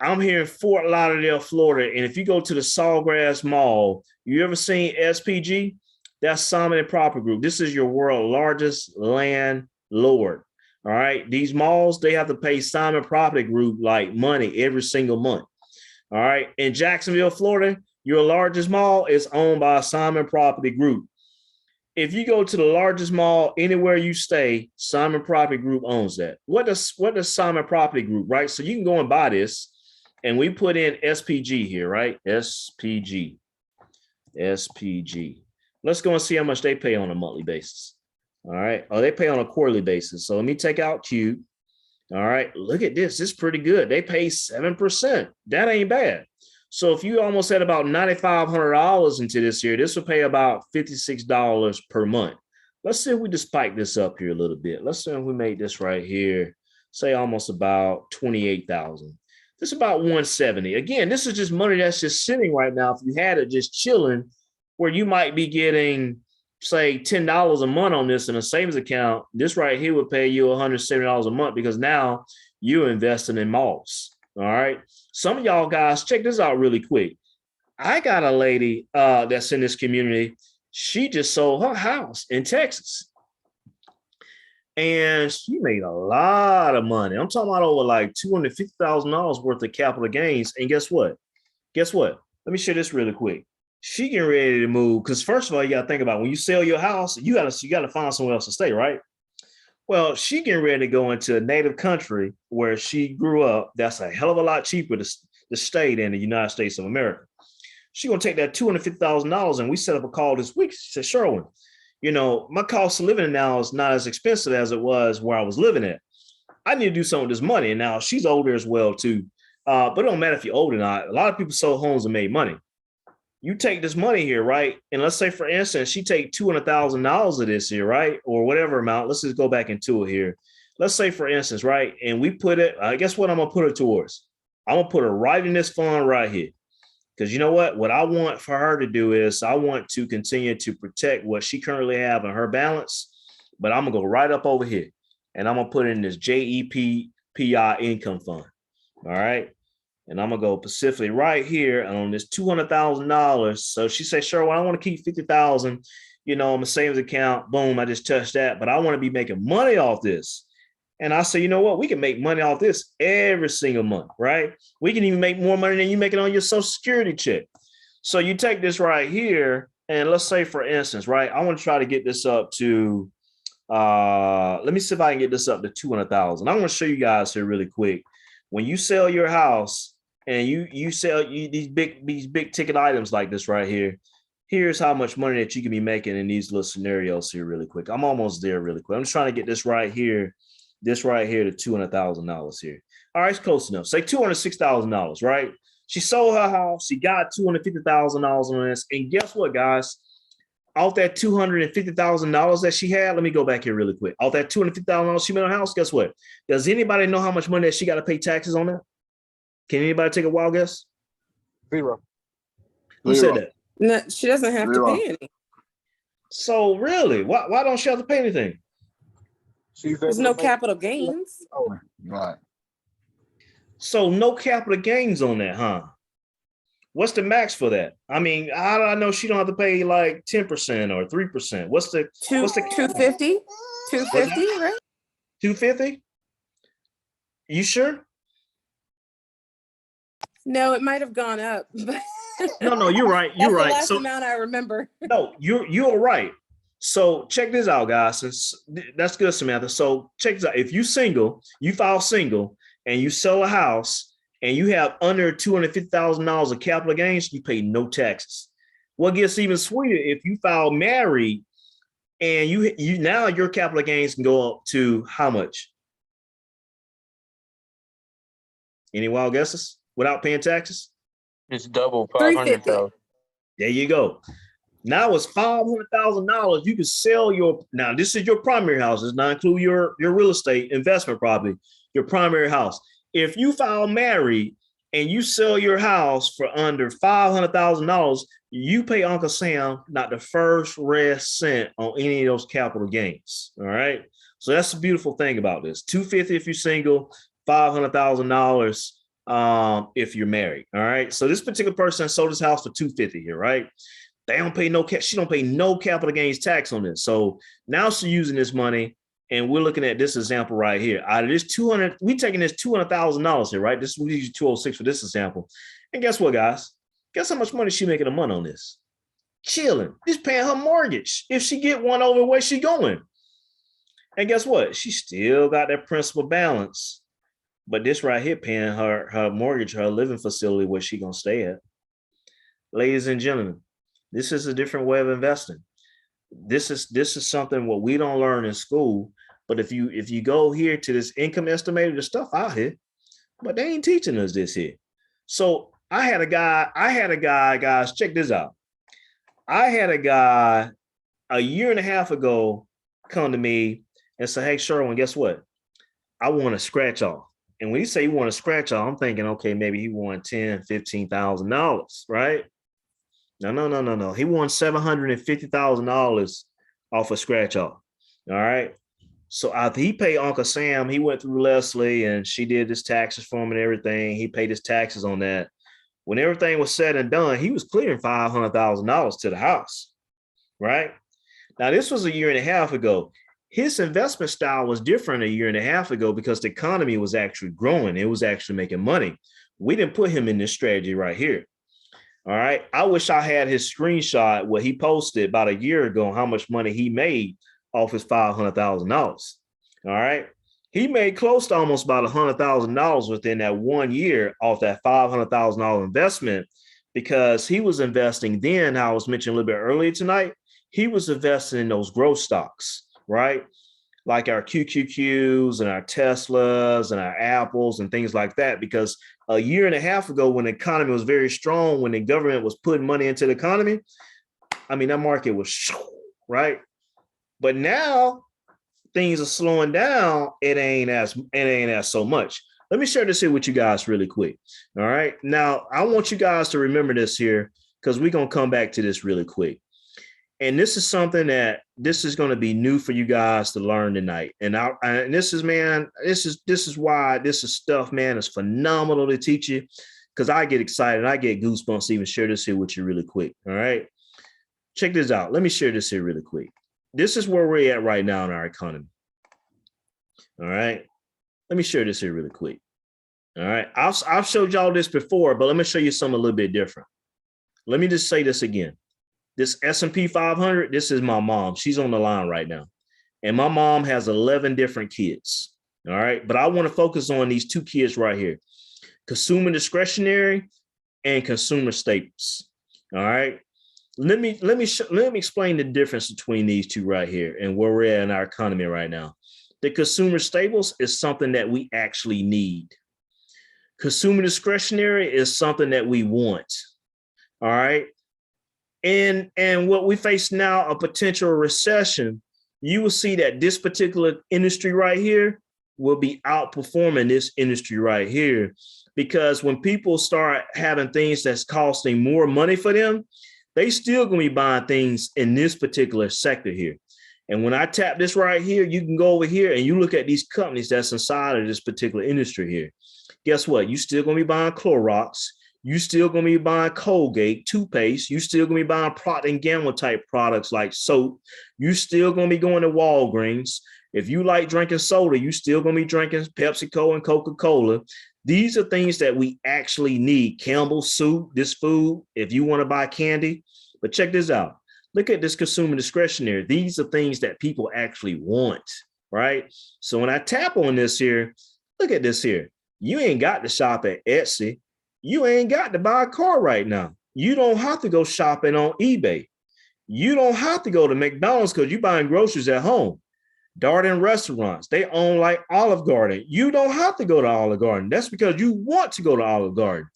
I'm here in Fort Lauderdale, Florida, and if you go to the Sawgrass Mall, you ever seen SPG? That's Simon Property Group. This is your world's largest landlord. All right. These malls, they have to pay Simon Property Group like money every single month. All right. In Jacksonville, Florida, your largest mall is owned by Simon Property Group. If you go to the largest mall anywhere you stay, Simon Property Group owns that. What does Simon Property Group, right? So you can go and buy this, and we put in SPG here, right? SPG. Let's go and see how much they pay on a monthly basis. All right. Oh, they pay on a quarterly basis. So let me take out Cube. All right. Look at this. It's pretty good. They pay 7%. That ain't bad. So if you almost had about $9,500 into this year, this will pay about $56 per month. Let's see if we just spike this up here a little bit. Let's see if we make this right here, say almost about 28,000. This is about 170. Again, this is just money that's just sitting right now. If you had it just chilling, where you might be getting, say, $10 a month on this in a savings account, this right here would pay you $170 a month because now you're investing in malls. All right. Some of y'all guys, check this out really quick. I got a lady that's in this community. She just sold her house in Texas. And she made a lot of money. I'm talking about over like $250,000 worth of capital gains. And guess what? Let me share this really quick. She getting ready to move because first of all, you got to think about when you sell your house, you got to find somewhere else to stay, right? Well, she getting ready to go into a native country where she grew up. That's a hell of a lot cheaper to stay than the United States of America. She gonna take that $250,000, and we set up a call this week. She said, Sherwin, you know, my cost of living now is not as expensive as it was where I was living at. I need to do something with this money. And now she's older as well too. But it don't matter if you're old or not. A lot of people sold homes and made money. You take this money here, right? And let's say, for instance, she take $200,000 of this here, right? Or whatever amount. Let's just go back into it here. Let's say, for instance, right? And we put it, I guess what I'm going to put it towards? I'm going to put her right in this fund right here. Because you know what? What I want for her to do is I want to continue to protect what she currently have in her balance. But I'm going to go right up over here. And I'm going to put it in this JEPPI income fund. All right. And I'm going to go specifically right here on this $200,000. So she said, sure, well, I want to keep $50,000 you know, my savings account, boom, I just touched that, but I want to be making money off this. And I say, you know what? We can make money off this every single month, right? We can even make more money than you making on your Social Security check. So you take this right here, and let's say, for instance, right, I want to try to get this up to, let me see if I can get this up to 200,000. I want to show you guys here really quick. When you sell your house and you sell these big ticket items like this right here, here's how much money that you can be making in these little scenarios here really quick. I'm almost there really quick. I'm just trying to get this right here to $200,000 here. All right, it's close enough. Say $206,000, right? She sold her house. She got $250,000 on this. And guess what, guys? Off that $250,000 that she had, let me go back here really quick. Off that $250,000 she made on her house, guess what? Does anybody know how much money that she got to pay taxes on that? Can anybody take a wild guess? Zero. Who said that? No, she doesn't have to pay any. So really, why don't she have to pay anything? There's no capital gains. Oh, right. So no capital gains on that, huh? What's the max for that? I mean, how do I know she don't have to pay like 10% or 3%? What's the 250? 250, right? 250? You sure? No, it might have gone up. No, you're right. You're That's right. the last So amount I remember. no, you're right. So check this out, guys. That's good, Samantha. So check this out. If you file single and you sell a house and you have under $250,000 of capital gains, you pay no taxes. What gets even sweeter, if you file married and you now your capital gains can go up to how much? Any wild guesses without paying taxes? It's double 500,000. There you go. Now it's $500,000. You can sell now this is your primary house. Does not include your real estate investment property, your primary house. If you file married and you sell your house for under $500,000, you pay Uncle Sam not the first red cent on any of those capital gains. All right. So that's the beautiful thing about this. $250 if you're single, $500,000 if you're married. All right. So this particular person sold his house for $250 here, right? They don't pay she don't pay no capital gains tax on this. So now she's using this money, and we're looking at this example right here. Out of this 200, we taking this $200,000 here, right? This we use 206 for this example. And guess what, guys? Guess how much money she making a month on this? Chilling, just paying her mortgage. If she get one over, where she going? And guess what? She still got that principal balance, but this right here paying her mortgage, her living facility where she gonna stay at. Ladies and gentlemen, this is a different way of investing. This is something what we don't learn in school. But if you go here to this income estimator, there's stuff out here, but they ain't teaching us this here. So I had a guy, guys, check this out. I had a guy a year and a half ago come to me and say, hey, Sherwin, guess what? I want to scratch off. And when you say you want to scratch off, I'm thinking, okay, maybe he won $10,000, $15,000, right? No. He won $750,000 off a scratch off. All right. So after he paid Uncle Sam, he went through Leslie and she did his taxes for him and everything. He paid his taxes on that. When everything was said and done, he was clearing $500,000 to the house. Right. Now, this was a year and a half ago. His investment style was different a year and a half ago because the economy was actually growing. It was actually making money. We didn't put him in this strategy right here. All right. I wish I had his screenshot where he posted about a year ago on how much money he made off his $500,000. All right. He made close to almost about $100,000 within that 1 year off that $500,000 investment because he was investing then, I was mentioning a little bit earlier tonight, he was investing in those growth stocks, right? Like our QQQs and our Teslas and our Apples and things like that, because a year and a half ago when the economy was very strong, when the government was putting money into the economy, I mean, that market was right. But now things are slowing down. It ain't as so much. Let me share this here with you guys really quick. All right. Now, I want you guys to remember this here because we're going to come back to this really quick. And this is something that this is going to be new for you guys to learn tonight. And this is why this is stuff, man, is phenomenal to teach you because I get excited. I get goosebumps to even share this here with you really quick. All right. check this out. Let me share this here really quick. This is where we're at right now in our economy. All right. Let me share this here really quick. All right. I've showed y'all this before, but let me show you something a little bit different. Let me just say this again. This S&P 500, this is my mom. She's on the line right now. And my mom has 11 different kids. All right. But I want to focus on these two kids right here. Consumer discretionary and consumer staples. All right. Let me explain the difference between these two right here and where we're at in our economy right now. The consumer staples is something that we actually need. Consumer discretionary is something that we want. All right. And what we face now, a potential recession, you will see that this particular industry right here will be outperforming this industry right here. Because when people start having things that's costing more money for them, they still gonna be buying things in this particular sector here. And when I tap this right here, you can go over here and you look at these companies that's inside of this particular industry here. Guess what? You still gonna be buying Clorox. You still gonna be buying Colgate, toothpaste. You still gonna be buying Procter & Gamble type products like soap. You still gonna be going to Walgreens. If you like drinking soda, you still gonna be drinking PepsiCo and Coca-Cola. These are things that we actually need. Campbell's soup, this food, if you want to buy candy. But check this out. Look at this consumer discretionary. These are things that people actually want, right? So when I tap on this here, look at this here. You ain't got to shop at Etsy. You ain't got to buy a car right now. You don't have to go shopping on eBay. You don't have to go to McDonald's because you're buying groceries at home. Darden restaurants, they own like Olive Garden. You don't have to go to Olive Garden. That's because you want to go to Olive Garden.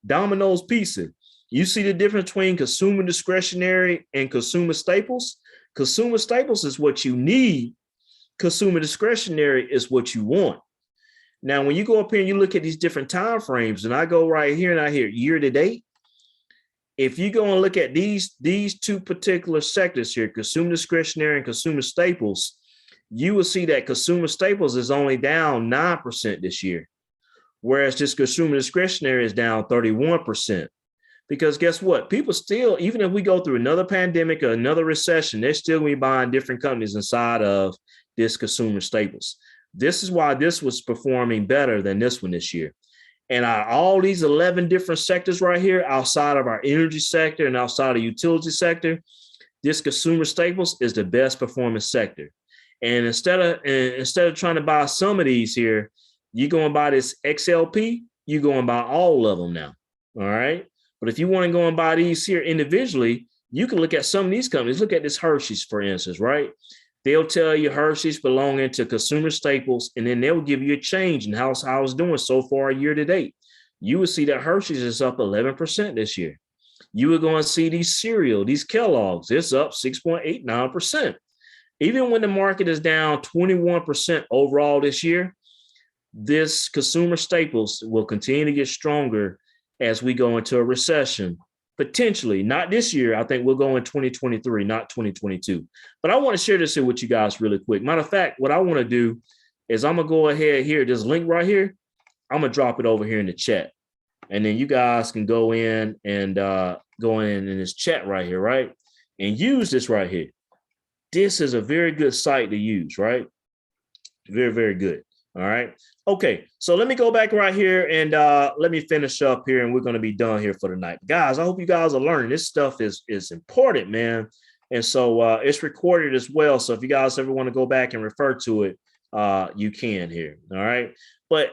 Domino's Pizza. You see the difference between consumer discretionary and consumer staples? Consumer staples is what you need. Consumer discretionary is what you want. Now, when you go up here and you look at these different time frames, and I go right here and I hear year to date, if you go and look at these two particular sectors here, consumer discretionary and consumer staples, you will see that consumer staples is only down 9% this year, whereas this consumer discretionary is down 31%. Because guess what? People still, even if we go through another pandemic or another recession, they're still going to be buying different companies inside of this consumer staples. This is why this was performing better than this one this year. And all these 11 different sectors right here, outside of our energy sector and outside of the utility sector, this consumer staples is the best performing sector. And instead of trying to buy some of these here, you go and buy this XLP, you go and buy all of them now. All right. But if you want to go and buy these here individually, you can look at some of these companies. Look at this Hershey's, for instance, right? They'll tell you Hershey's belonging to consumer staples, and then they'll give you a change in how it's doing so far year to date. You will see that Hershey's is up 11% this year. You are going to see these cereal, these Kellogg's, it's up 6.89%. Even when the market is down 21% overall this year, this consumer staples will continue to get stronger as we go into a recession. Potentially, not this year. I think we'll go in 2023, not 2022. But I want to share this here with you guys really quick. Matter of fact, what I want to do is I'm going to go ahead here, this link right here, I'm going to drop it over here in the chat. And then you guys can go in and go in this chat right here, right? And use this right here. This is a very good site to use, right? Very, very good. All right. Okay. So let me go back right here and let me finish up here and we're going to be done here for the night. Guys, I hope you guys are learning. This stuff is important, man. And so it's recorded as well. So if you guys ever want to go back and refer to it, you can here. All right. But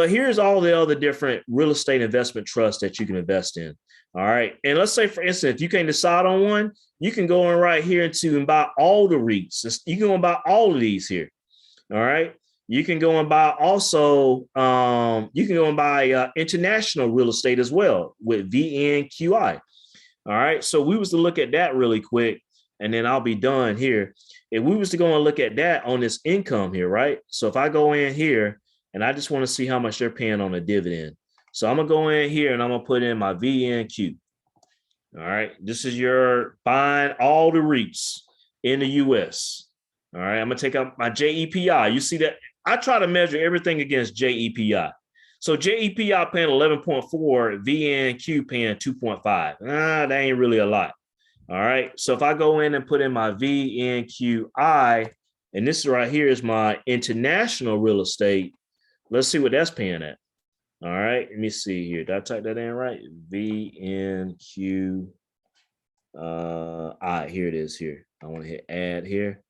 here's all the other different real estate investment trusts that you can invest in. All right. And let's say, for instance, if you can't decide on one, you can go in right here and buy all the REITs. You can go and buy all of these here. All right. You can go and buy also, you can go and buy international real estate as well with VNQI. All right. So we was to look at that really quick and then I'll be done here. If we was to go and look at that on this income here, right? So if I go in here and I just want to see how much they're paying on a dividend. So I'm going to go in here and I'm going to put in my VNQ. All right. This is your buying all the REITs in the US. All right. I'm going to take out my JEPI. You see that? I try to measure everything against JEPI. So JEPI paying 11.4, VNQ paying 2.5. That ain't really a lot. All right. So if I go in and put in my VNQI, and this right here is my international real estate, let's see what that's paying at. All right. Let me see here. Did I type that in right? VNQ. Here it is here. I want to hit add here.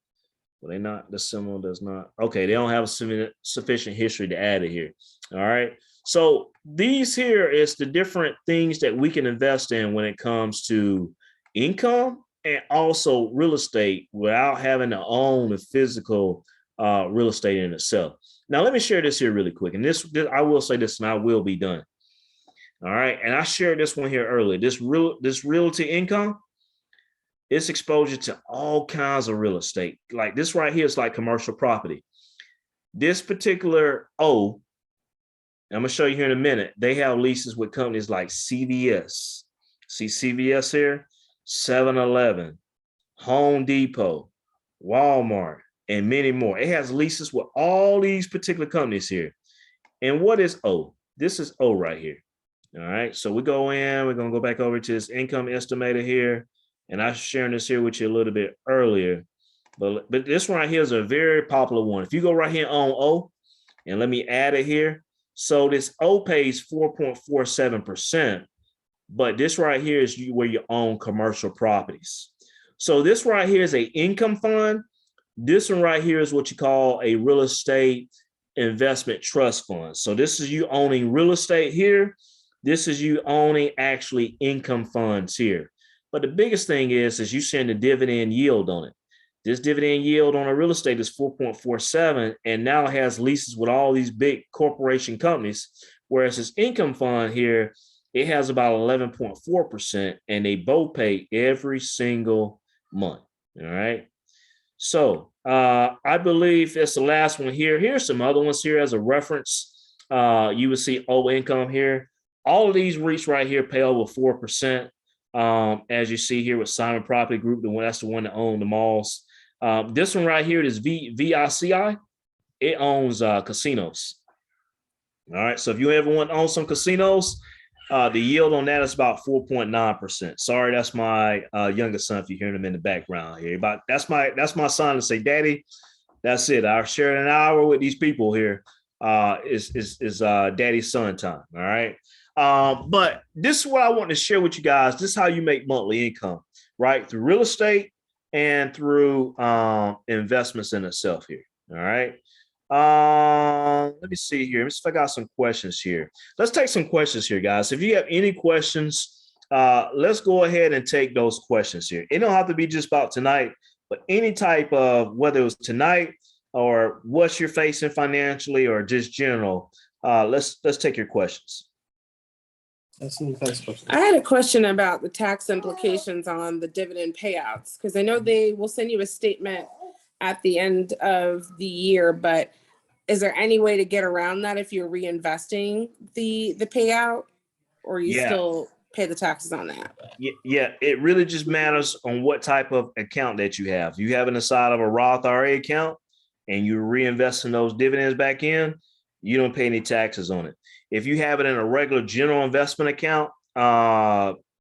Well, they not, the symbol does not. Okay, they don't have a sufficient history to add it here. All right. So these here is the different things that we can invest in when it comes to income and also real estate without having to own the physical real estate in itself. Now, let me share this here really quick. And this I will say this and I will be done. All right. And I shared this one here earlier. This realty income, it's exposure to all kinds of real estate. Like this right here is like commercial property. This particular I'm gonna show you here in a minute. They have leases with companies like CVS. See CVS here, 7-Eleven, Home Depot, Walmart, and many more. It has leases with all these particular companies here. And what is O? This is O right here. All right. So we go in, we're gonna go back over to this income estimator here. And I was sharing this here with you a little bit earlier, but this one right here is a very popular one. If you go right here on O, and let me add it here. So this O pays 4.47%, but this right here is where you own commercial properties. So this right here is an income fund. This one right here is what you call a real estate investment trust fund. So this is you owning real estate here. This is you owning actually income funds here. But the biggest thing is you send a dividend yield on it. This dividend yield on a real estate is 4.47, and now it has leases with all these big corporation companies. Whereas this income fund here, it has about 11.4%, and they both pay every single month. All right. So I believe that's the last one here. Here's some other ones here as a reference. You will see O income here. All of these REITs right here pay over 4%. As you see here with Simon Property Group, that's the one that owns the malls. This one right here is VICI. It owns casinos. All right. So if you ever want to own some casinos, the yield on that is about 4.9%. Sorry, that's my youngest son. If you're hearing him in the background here, but that's my son to say, Daddy, that's it. I've shared an hour with these people here. Is Daddy's son time. All right. But this is what I want to share with you guys. This is how you make monthly income, right? Through real estate and through investments in itself here. All right. Let me see here. Let me see if I got some questions here. Let's take some questions here, guys. If you have any questions, let's go ahead and take those questions here. It don't have to be just about tonight, but any type of, whether it was tonight or what you're facing financially or just general, let's take your questions. I had a question about the tax implications on the dividend payouts, because I know they will send you a statement at the end of the year, but is there any way to get around that if you're reinvesting the payout, or you still pay the taxes on that? Yeah, it really just matters on what type of account that you have. You have it inside of a Roth IRA account and you're reinvesting those dividends back in, you don't pay any taxes on it. If you have it in a regular general investment account,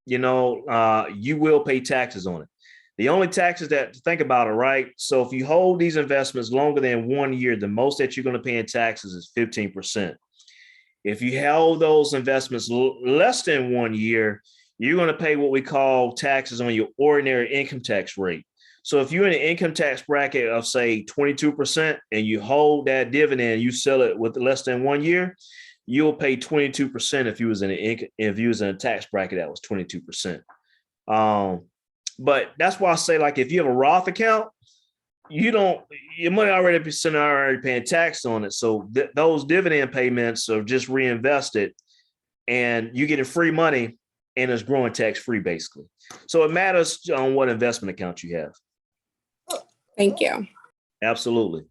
you will pay taxes on it. The only taxes that, think about it, right? So if you hold these investments longer than 1 year, the most that you're going to pay in taxes is 15%. If you held those investments less than 1 year, you're going to pay what we call taxes on your ordinary income tax rate. So if you're in an income tax bracket of, say, 22%, and you hold that dividend, you sell it with less than 1 year, you'll pay 22% if you was in a tax bracket that was 22%. But that's why I say, like, if you have a Roth account, your money already paying tax on it. So those dividend payments are just reinvested, and you get free money, and it's growing tax free basically. So it matters on what investment account you have. Thank you. Absolutely.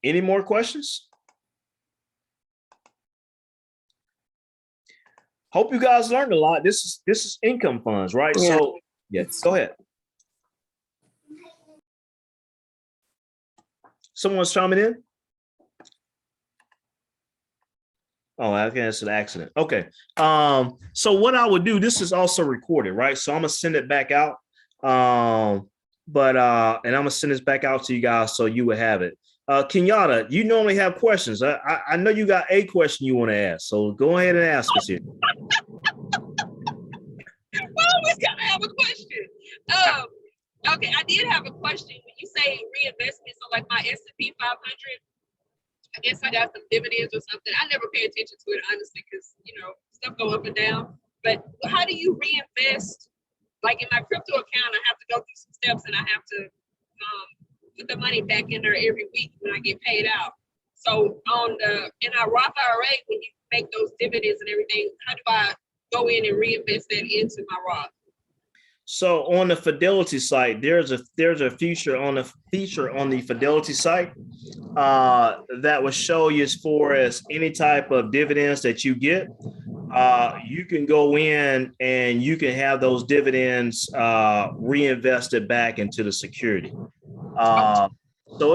Any more questions? Hope you guys learned a lot. This is income funds, right? Yeah. So yes, go ahead. Someone's chiming in. Oh, I guess it's an accident. Okay. So what I would do, this is also recorded, right? So I'm gonna send it back out. And I'm gonna send this back out to you guys so you would have it. Kenyatta, you normally have questions. I know you got a question you want to ask, so go ahead and ask us here. I always gotta have a question. Okay, I did have a question. When you say reinvestment, so like my S&P 500, I guess I got some dividends or something. I never pay attention to it honestly, because stuff go up and down. But how do you reinvest? Like in my crypto account, I have to go through some steps, and I have to put the money back in there every week when I get paid out. So in our Roth IRA, when you make those dividends and everything, how do I go in and reinvest that into my Roth? So on the Fidelity site, there's a feature on the Fidelity site that will show you as far as any type of dividends that you get. You can go in and you can have those dividends reinvested back into the security. So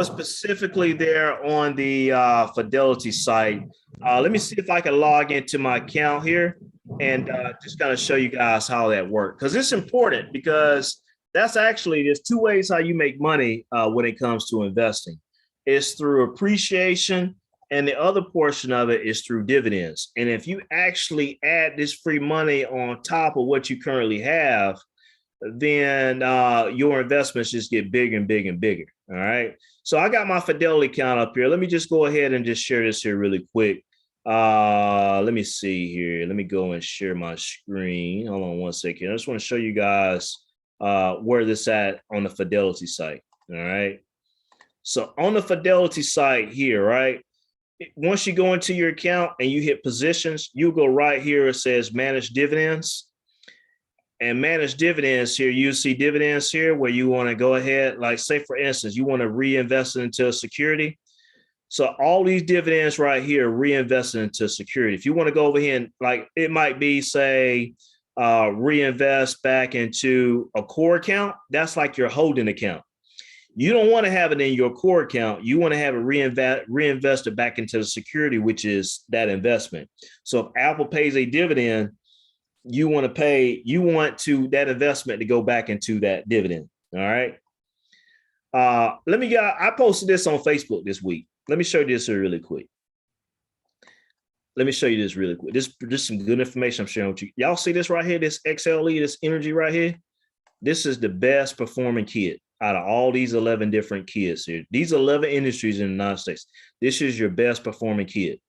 it's specifically there on the Fidelity site. Let me see if I can log into my account here and just kind of show you guys how that works, because it's important, because there's two ways how you make money when it comes to investing. It's through appreciation, and the other portion of it is through dividends. And if you actually add this free money on top of what you currently have, then your investments just get bigger and bigger and bigger. All right. So I got my Fidelity account up here. Let me just go ahead and just share this here really quick. Let me see here. Let me go and share my screen. Hold on one second. I just want to show you guys where this at on the Fidelity site. All right. So on the Fidelity site here, right? Once you go into your account and you hit positions, you go right here. It says manage dividends. And manage dividends here, you see dividends here where you want to go ahead, like say, for instance, you want to reinvest it into a security. So all these dividends right here, reinvested into security. If you want to go over here and like, it might be, say, reinvest back into a core account. That's like your holding account. You don't want to have it in your core account. You want to have it reinvested back into the security, which is that investment. So if Apple pays a dividend, you want that investment to go back into that dividend. All right. I posted this on Facebook this week. Let me show you this here really quick. This is some good information I'm sharing with you. Y'all see this right here, this XLE, this energy right here? This is the best performing kit out of all these 11 different kits here. These 11 industries in the United States. This is your best performing kit.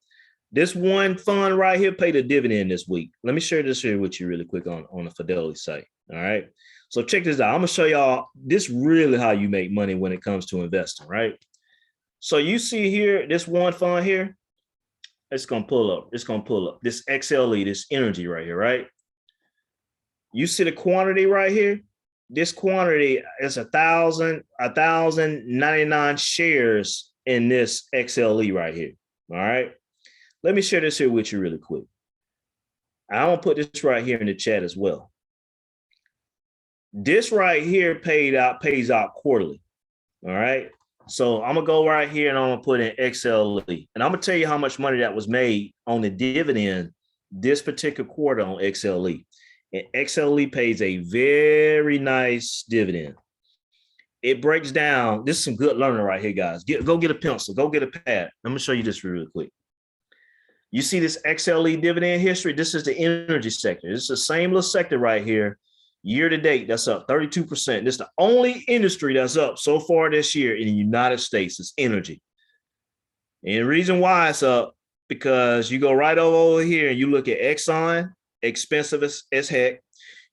This one fund right here paid a dividend this week. Let me share this here with you really quick on the Fidelity site. All right. So check this out. I'm going to show y'all this really how you make money when it comes to investing, right? So you see here, this one fund here, it's going to pull up. It's going to pull up this XLE, this energy right here, right? You see the quantity right here? This quantity is 1,099 shares in this XLE right here. All right. Let me share this here with you really quick. I'm going to put this right here in the chat as well. This right here pays out quarterly. All right. So I'm going to go right here and I'm going to put in XLE. And I'm going to tell you how much money that was made on the dividend this particular quarter on XLE. And XLE pays a very nice dividend. It breaks down. This is some good learning right here, guys. Go get a pencil. Go get a pad. I'm going to show you this really quick. You see this XLE dividend history? This is the energy sector. This is the same little sector right here. Year to date, that's up 32%. This is the only industry that's up so far this year in the United States. It's energy. And the reason why it's up, because you go right over here and you look at Exxon, expensive as heck.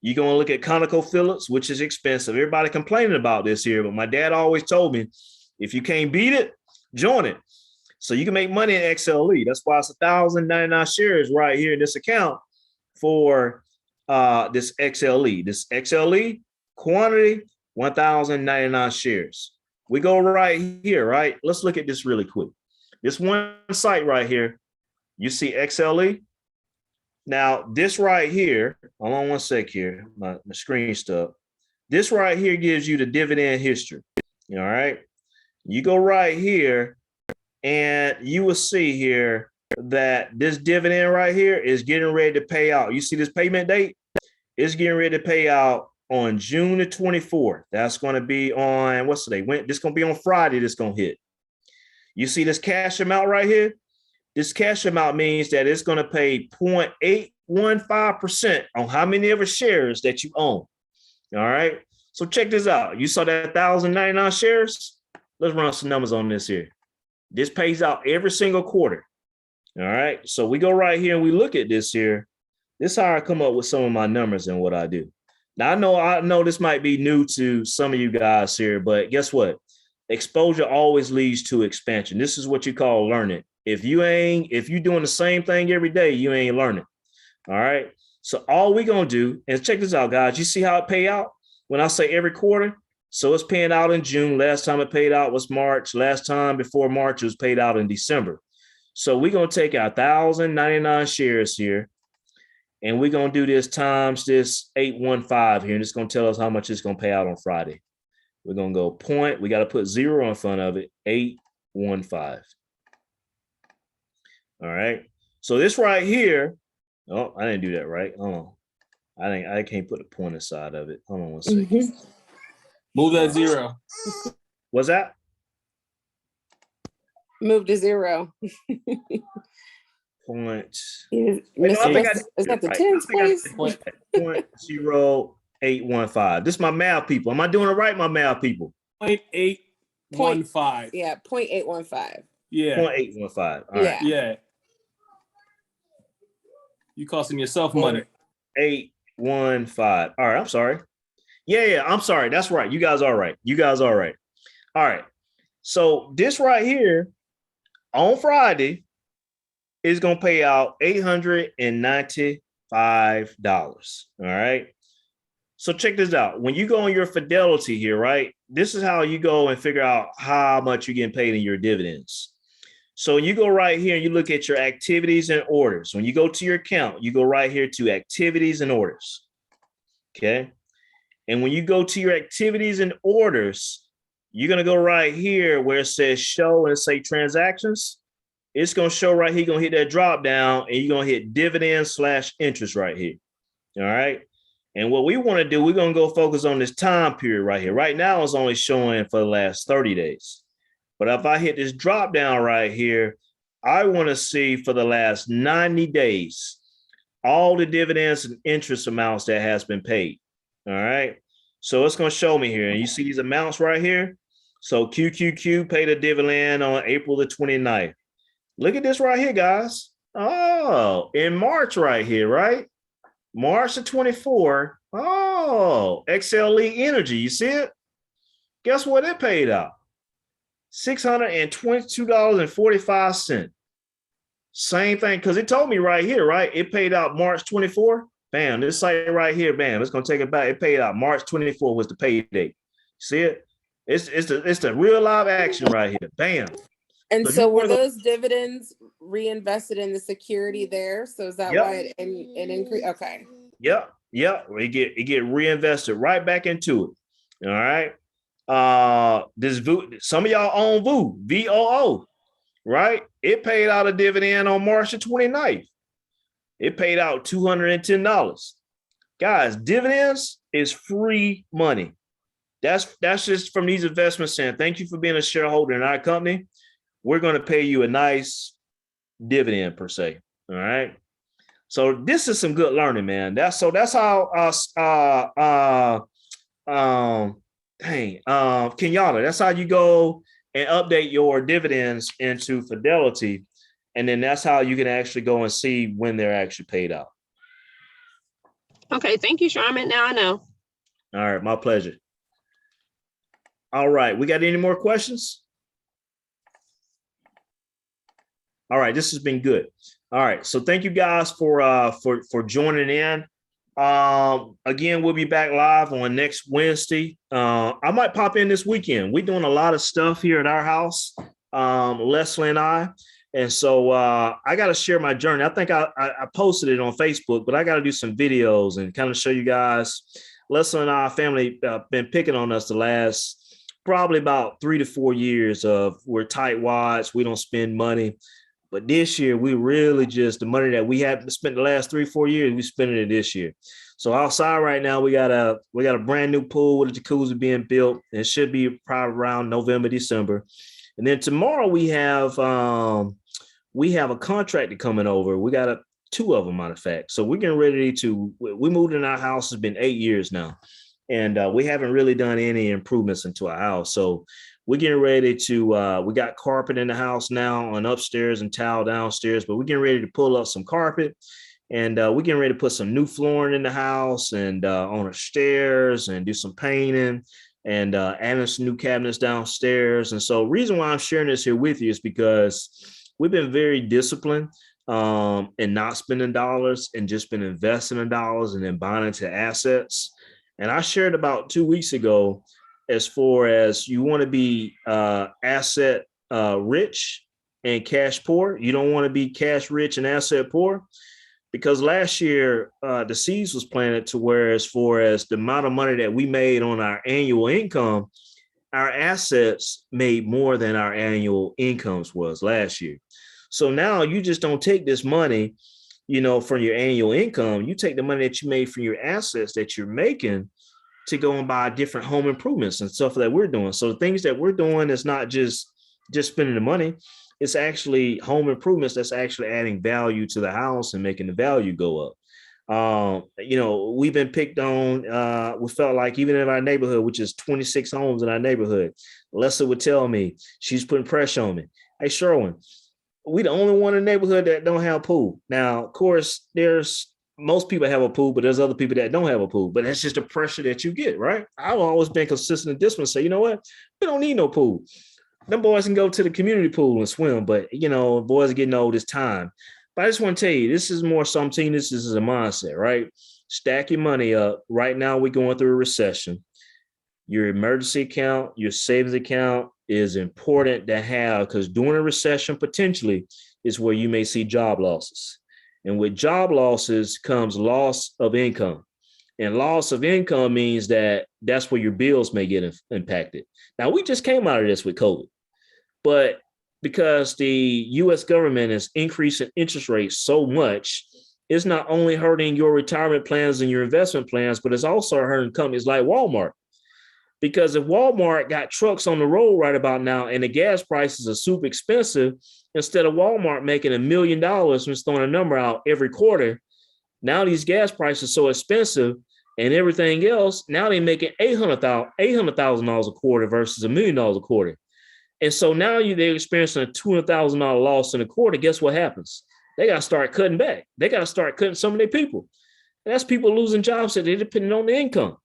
You're going to look at ConocoPhillips, which is expensive. Everybody complaining about this here, but my dad always told me, if you can't beat it, join it. So you can make money in XLE. That's why it's 1,099 shares right here in this account for this XLE. This XLE quantity, 1,099 shares. We go right here, right? Let's look at this really quick. This one site right here, you see XLE. Now, this right here, hold on one sec here, my screen stuck. This right here gives you the dividend history. All right. You go right here and you will see here that this dividend right here is getting ready to pay out. You see this payment date? It's getting ready to pay out on June the 24th. That's going to be on, what's today? This going to be on Friday. This going to hit. You see this cash amount right here? This cash amount means that it's going to pay 0.815% on how many of the shares that you own. All right. So check this out. You saw that 1,099 shares? Let's run some numbers on this here. This pays out every single quarter. All right. So we go right here and we look at this here. This is how I come up with some of my numbers and what I do. Now, I know this might be new to some of you guys here, but guess what? Exposure always leads to expansion. This is what you call learning. If you're doing the same thing every day, you ain't learning. All right. So all we're going to do, and check this out, guys. You see how it pay out? When I say every quarter, so it's paying out in June. Last time it paid out was March. Last time before March, it was paid out in December. So we're going to take our 1,099 shares here, and we're going to do this times this 815 here, and it's going to tell us how much it's going to pay out on Friday. We're going to go point. We got to put 0 in front of it, 815. All right. So this right here, oh, I didn't do that right. Oh, I can't put a point inside of it. Hold on one second. Move that 0. What's that? Move to 0. Point. Is that the tens place? 0.0815. This is my math people. Am I doing it right, my math people? 0.815. Yeah, 0.815. Yeah. 0.815. All right. Yeah. You costing yourself money. 815. All right. I'm sorry. Yeah. I'm sorry. That's right. You guys are right. All right. So this right here on Friday is going to pay out $895. All right. So check this out. When you go on your Fidelity here, right? This is how you go and figure out how much you're getting paid in your dividends. So you go right here and you look at your activities and orders. When you go to your account, you go right here to activities and orders. Okay. And when you go to your activities and orders, you're going to go right here where it says show and say transactions. It's going to show right here. You're going to hit that drop down and you're going to hit dividend/interest right here. All right. And what we want to do, we're going to go focus on this time period right here. Right now, it's only showing for the last 30 days. But if I hit this drop down right here, I want to see for the last 90 days, all the dividends and interest amounts that has been paid. All right. So it's going to show me here. And you see these amounts right here. So QQQ paid a dividend on April the 29th. Look at this right here, guys. Oh, in March right here, right? March the 24th. Oh, XLE Energy. You see it? Guess what it paid out? $622.45. Same thing, because it told me right here, right? It paid out March 24. Bam, this site right here, bam. It's gonna take it back. It paid out March 24 was the pay date. See it? It's the real live action right here. Bam. And so were those dividends reinvested in the security there? So is that why it increased? Okay. Yep. It get reinvested right back into it. All right. This some of y'all own VOO, right? It paid out a dividend on March the 29th. It paid out $210. Guys, dividends is free money. That's just from these investments saying, thank you for being a shareholder in our company. We're going to pay you a nice dividend per se. All right. So this is some good learning, man. That's how Kenyatta, that's how you go and update your dividends into Fidelity. And then that's how you can actually go and see when they're actually paid out. Okay, thank you, Sharman. Now I know. All right, my pleasure. All right, we got any more questions? All right, this has been good. All right, so thank you guys for joining in. Again, we'll be back live on next Wednesday. I might pop in this weekend. We're doing a lot of stuff here at our house, Leslie and I. And so I got to share my journey. I think I posted it on Facebook, but I got to do some videos and kind of show you guys. Leslie and our family been picking on us the last probably about 3 to 4 years of we're tightwads. We don't spend money. But this year, we really just the money that we had spent the last 3-4 years, we spending it this year. So outside right now, we got a brand new pool with a jacuzzi being built. And it should be probably around November, December. And then tomorrow we have a contractor coming over. We got two of them, matter of fact. So we're getting ready we moved in our house. It's been 8 years now. And we haven't really done any improvements into our house. So we're getting ready to, we got carpet in the house now on upstairs and tile downstairs, but we're getting ready to pull up some carpet. And we're getting ready to put some new flooring in the house and on the stairs and do some painting and adding some new cabinets downstairs. And so reason why I'm sharing this here with you is because we've been very disciplined and not spending dollars and just been investing in dollars and then buying into assets. And I shared about 2 weeks ago, as far as you want to be asset rich and cash poor. You don't want to be cash rich and asset poor, because last year the seeds was planted to where, as far as the amount of money that we made on our annual income, our assets made more than our annual incomes was last year. So now you just don't take this money, from your annual income. You take the money that you made from your assets that you're making to go and buy different home improvements and stuff that we're doing. So the things that we're doing is not just spending the money. It's actually home improvements that's actually adding value to the house and making the value go up. We've been picked on. We felt like even in our neighborhood, which is 26 homes in our neighborhood, Lessa would tell me she's putting pressure on me. Hey, Sherwin, we the only one in the neighborhood that don't have a pool. Now, of course, most people have a pool, but there's other people that don't have a pool. But that's just the pressure that you get, right? I've always been consistent in this one. Say, you know what? We don't need no pool. Them boys can go to the community pool and swim, but boys are getting old. It's time. But I just want to tell you, this is more something. This is a mindset, right? Stack your money up. Right now, we're going through a recession. Your emergency account, your savings account is important to have, because during a recession, potentially, is where you may see job losses. And with job losses comes loss of income. And loss of income means that's where your bills may get impacted. Now, we just came out of this with COVID, but because the U.S. government is increasing interest rates so much, it's not only hurting your retirement plans and your investment plans, but it's also hurting companies like Walmart. Because if Walmart got trucks on the road right about now and the gas prices are super expensive, instead of Walmart making $1 million and throwing a number out every quarter, now these gas prices are so expensive and everything else, now they're making $800,000 a quarter versus $1 million a quarter. And so now they're experiencing a $200,000 loss in a quarter. Guess what happens? They got to start cutting back. They got to start cutting some of their people. And that's people losing jobs that they're depending on the income.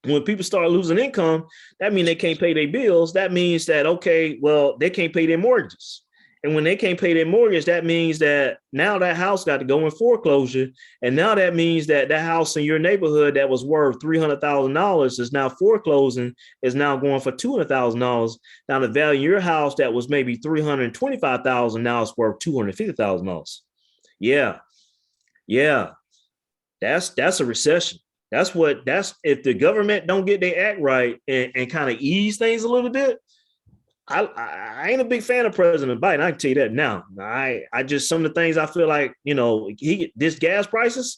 When people start losing income, that means they can't pay their bills. That means that, okay, well, they can't pay their mortgages. And when they can't pay their mortgage, that means that now that house got to go in foreclosure. And now that means that house in your neighborhood that was worth $300,000 is now foreclosing, is now going for $200,000. Now the value of your house that was maybe $325,000 now is worth $250,000. Yeah. That's a recession. That's if the government don't get their act right and kind of ease things a little bit. I ain't a big fan of President Biden. I can tell you that now. I just, some of the things I feel like, this gas prices,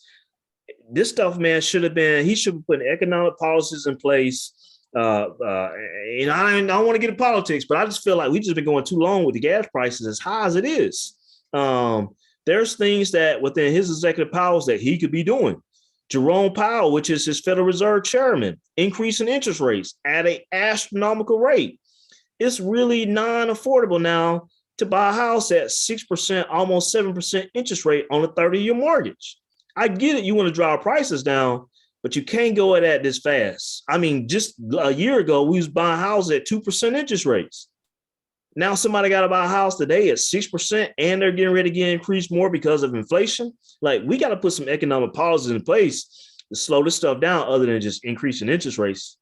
this stuff, man, he should have put economic policies in place. I don't want to get into politics, but I just feel like we just been going too long with the gas prices as high as it is. There's things that within his executive powers that he could be doing. Jerome Powell, which is his Federal Reserve chairman, increasing interest rates at an astronomical rate. It's really non-affordable now to buy a house at 6%, almost 7% interest rate on a 30-year mortgage. I get it. You want to drive prices down, but you can't go at that this fast. I mean, just a year ago, we was buying houses at 2% interest rates. Now somebody got to buy a house today at 6% and they're getting ready to get increased more because of inflation. Like, we got to put some economic policies in place to slow this stuff down other than just increasing interest rates.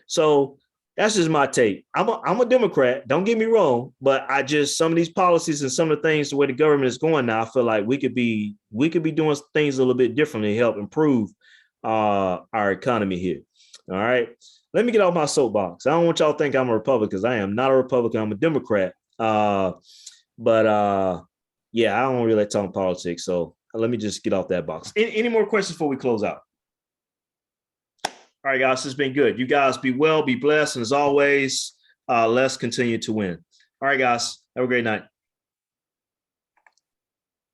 So that's just my take. I'm a Democrat. Don't get me wrong, but some of these policies and some of the things, the way the government is going now, I feel like we could be doing things a little bit differently to help improve our economy here. All right. Let me get off my soapbox. I don't want y'all to think I'm a Republican, because I am not a Republican. I'm a Democrat. But Yeah, I don't really like talking politics, so let me just get off that box. Any more questions before we close out? All right, guys, it's been good. You guys be well, be blessed, and as always, let's continue to win. All right, guys, have a great night.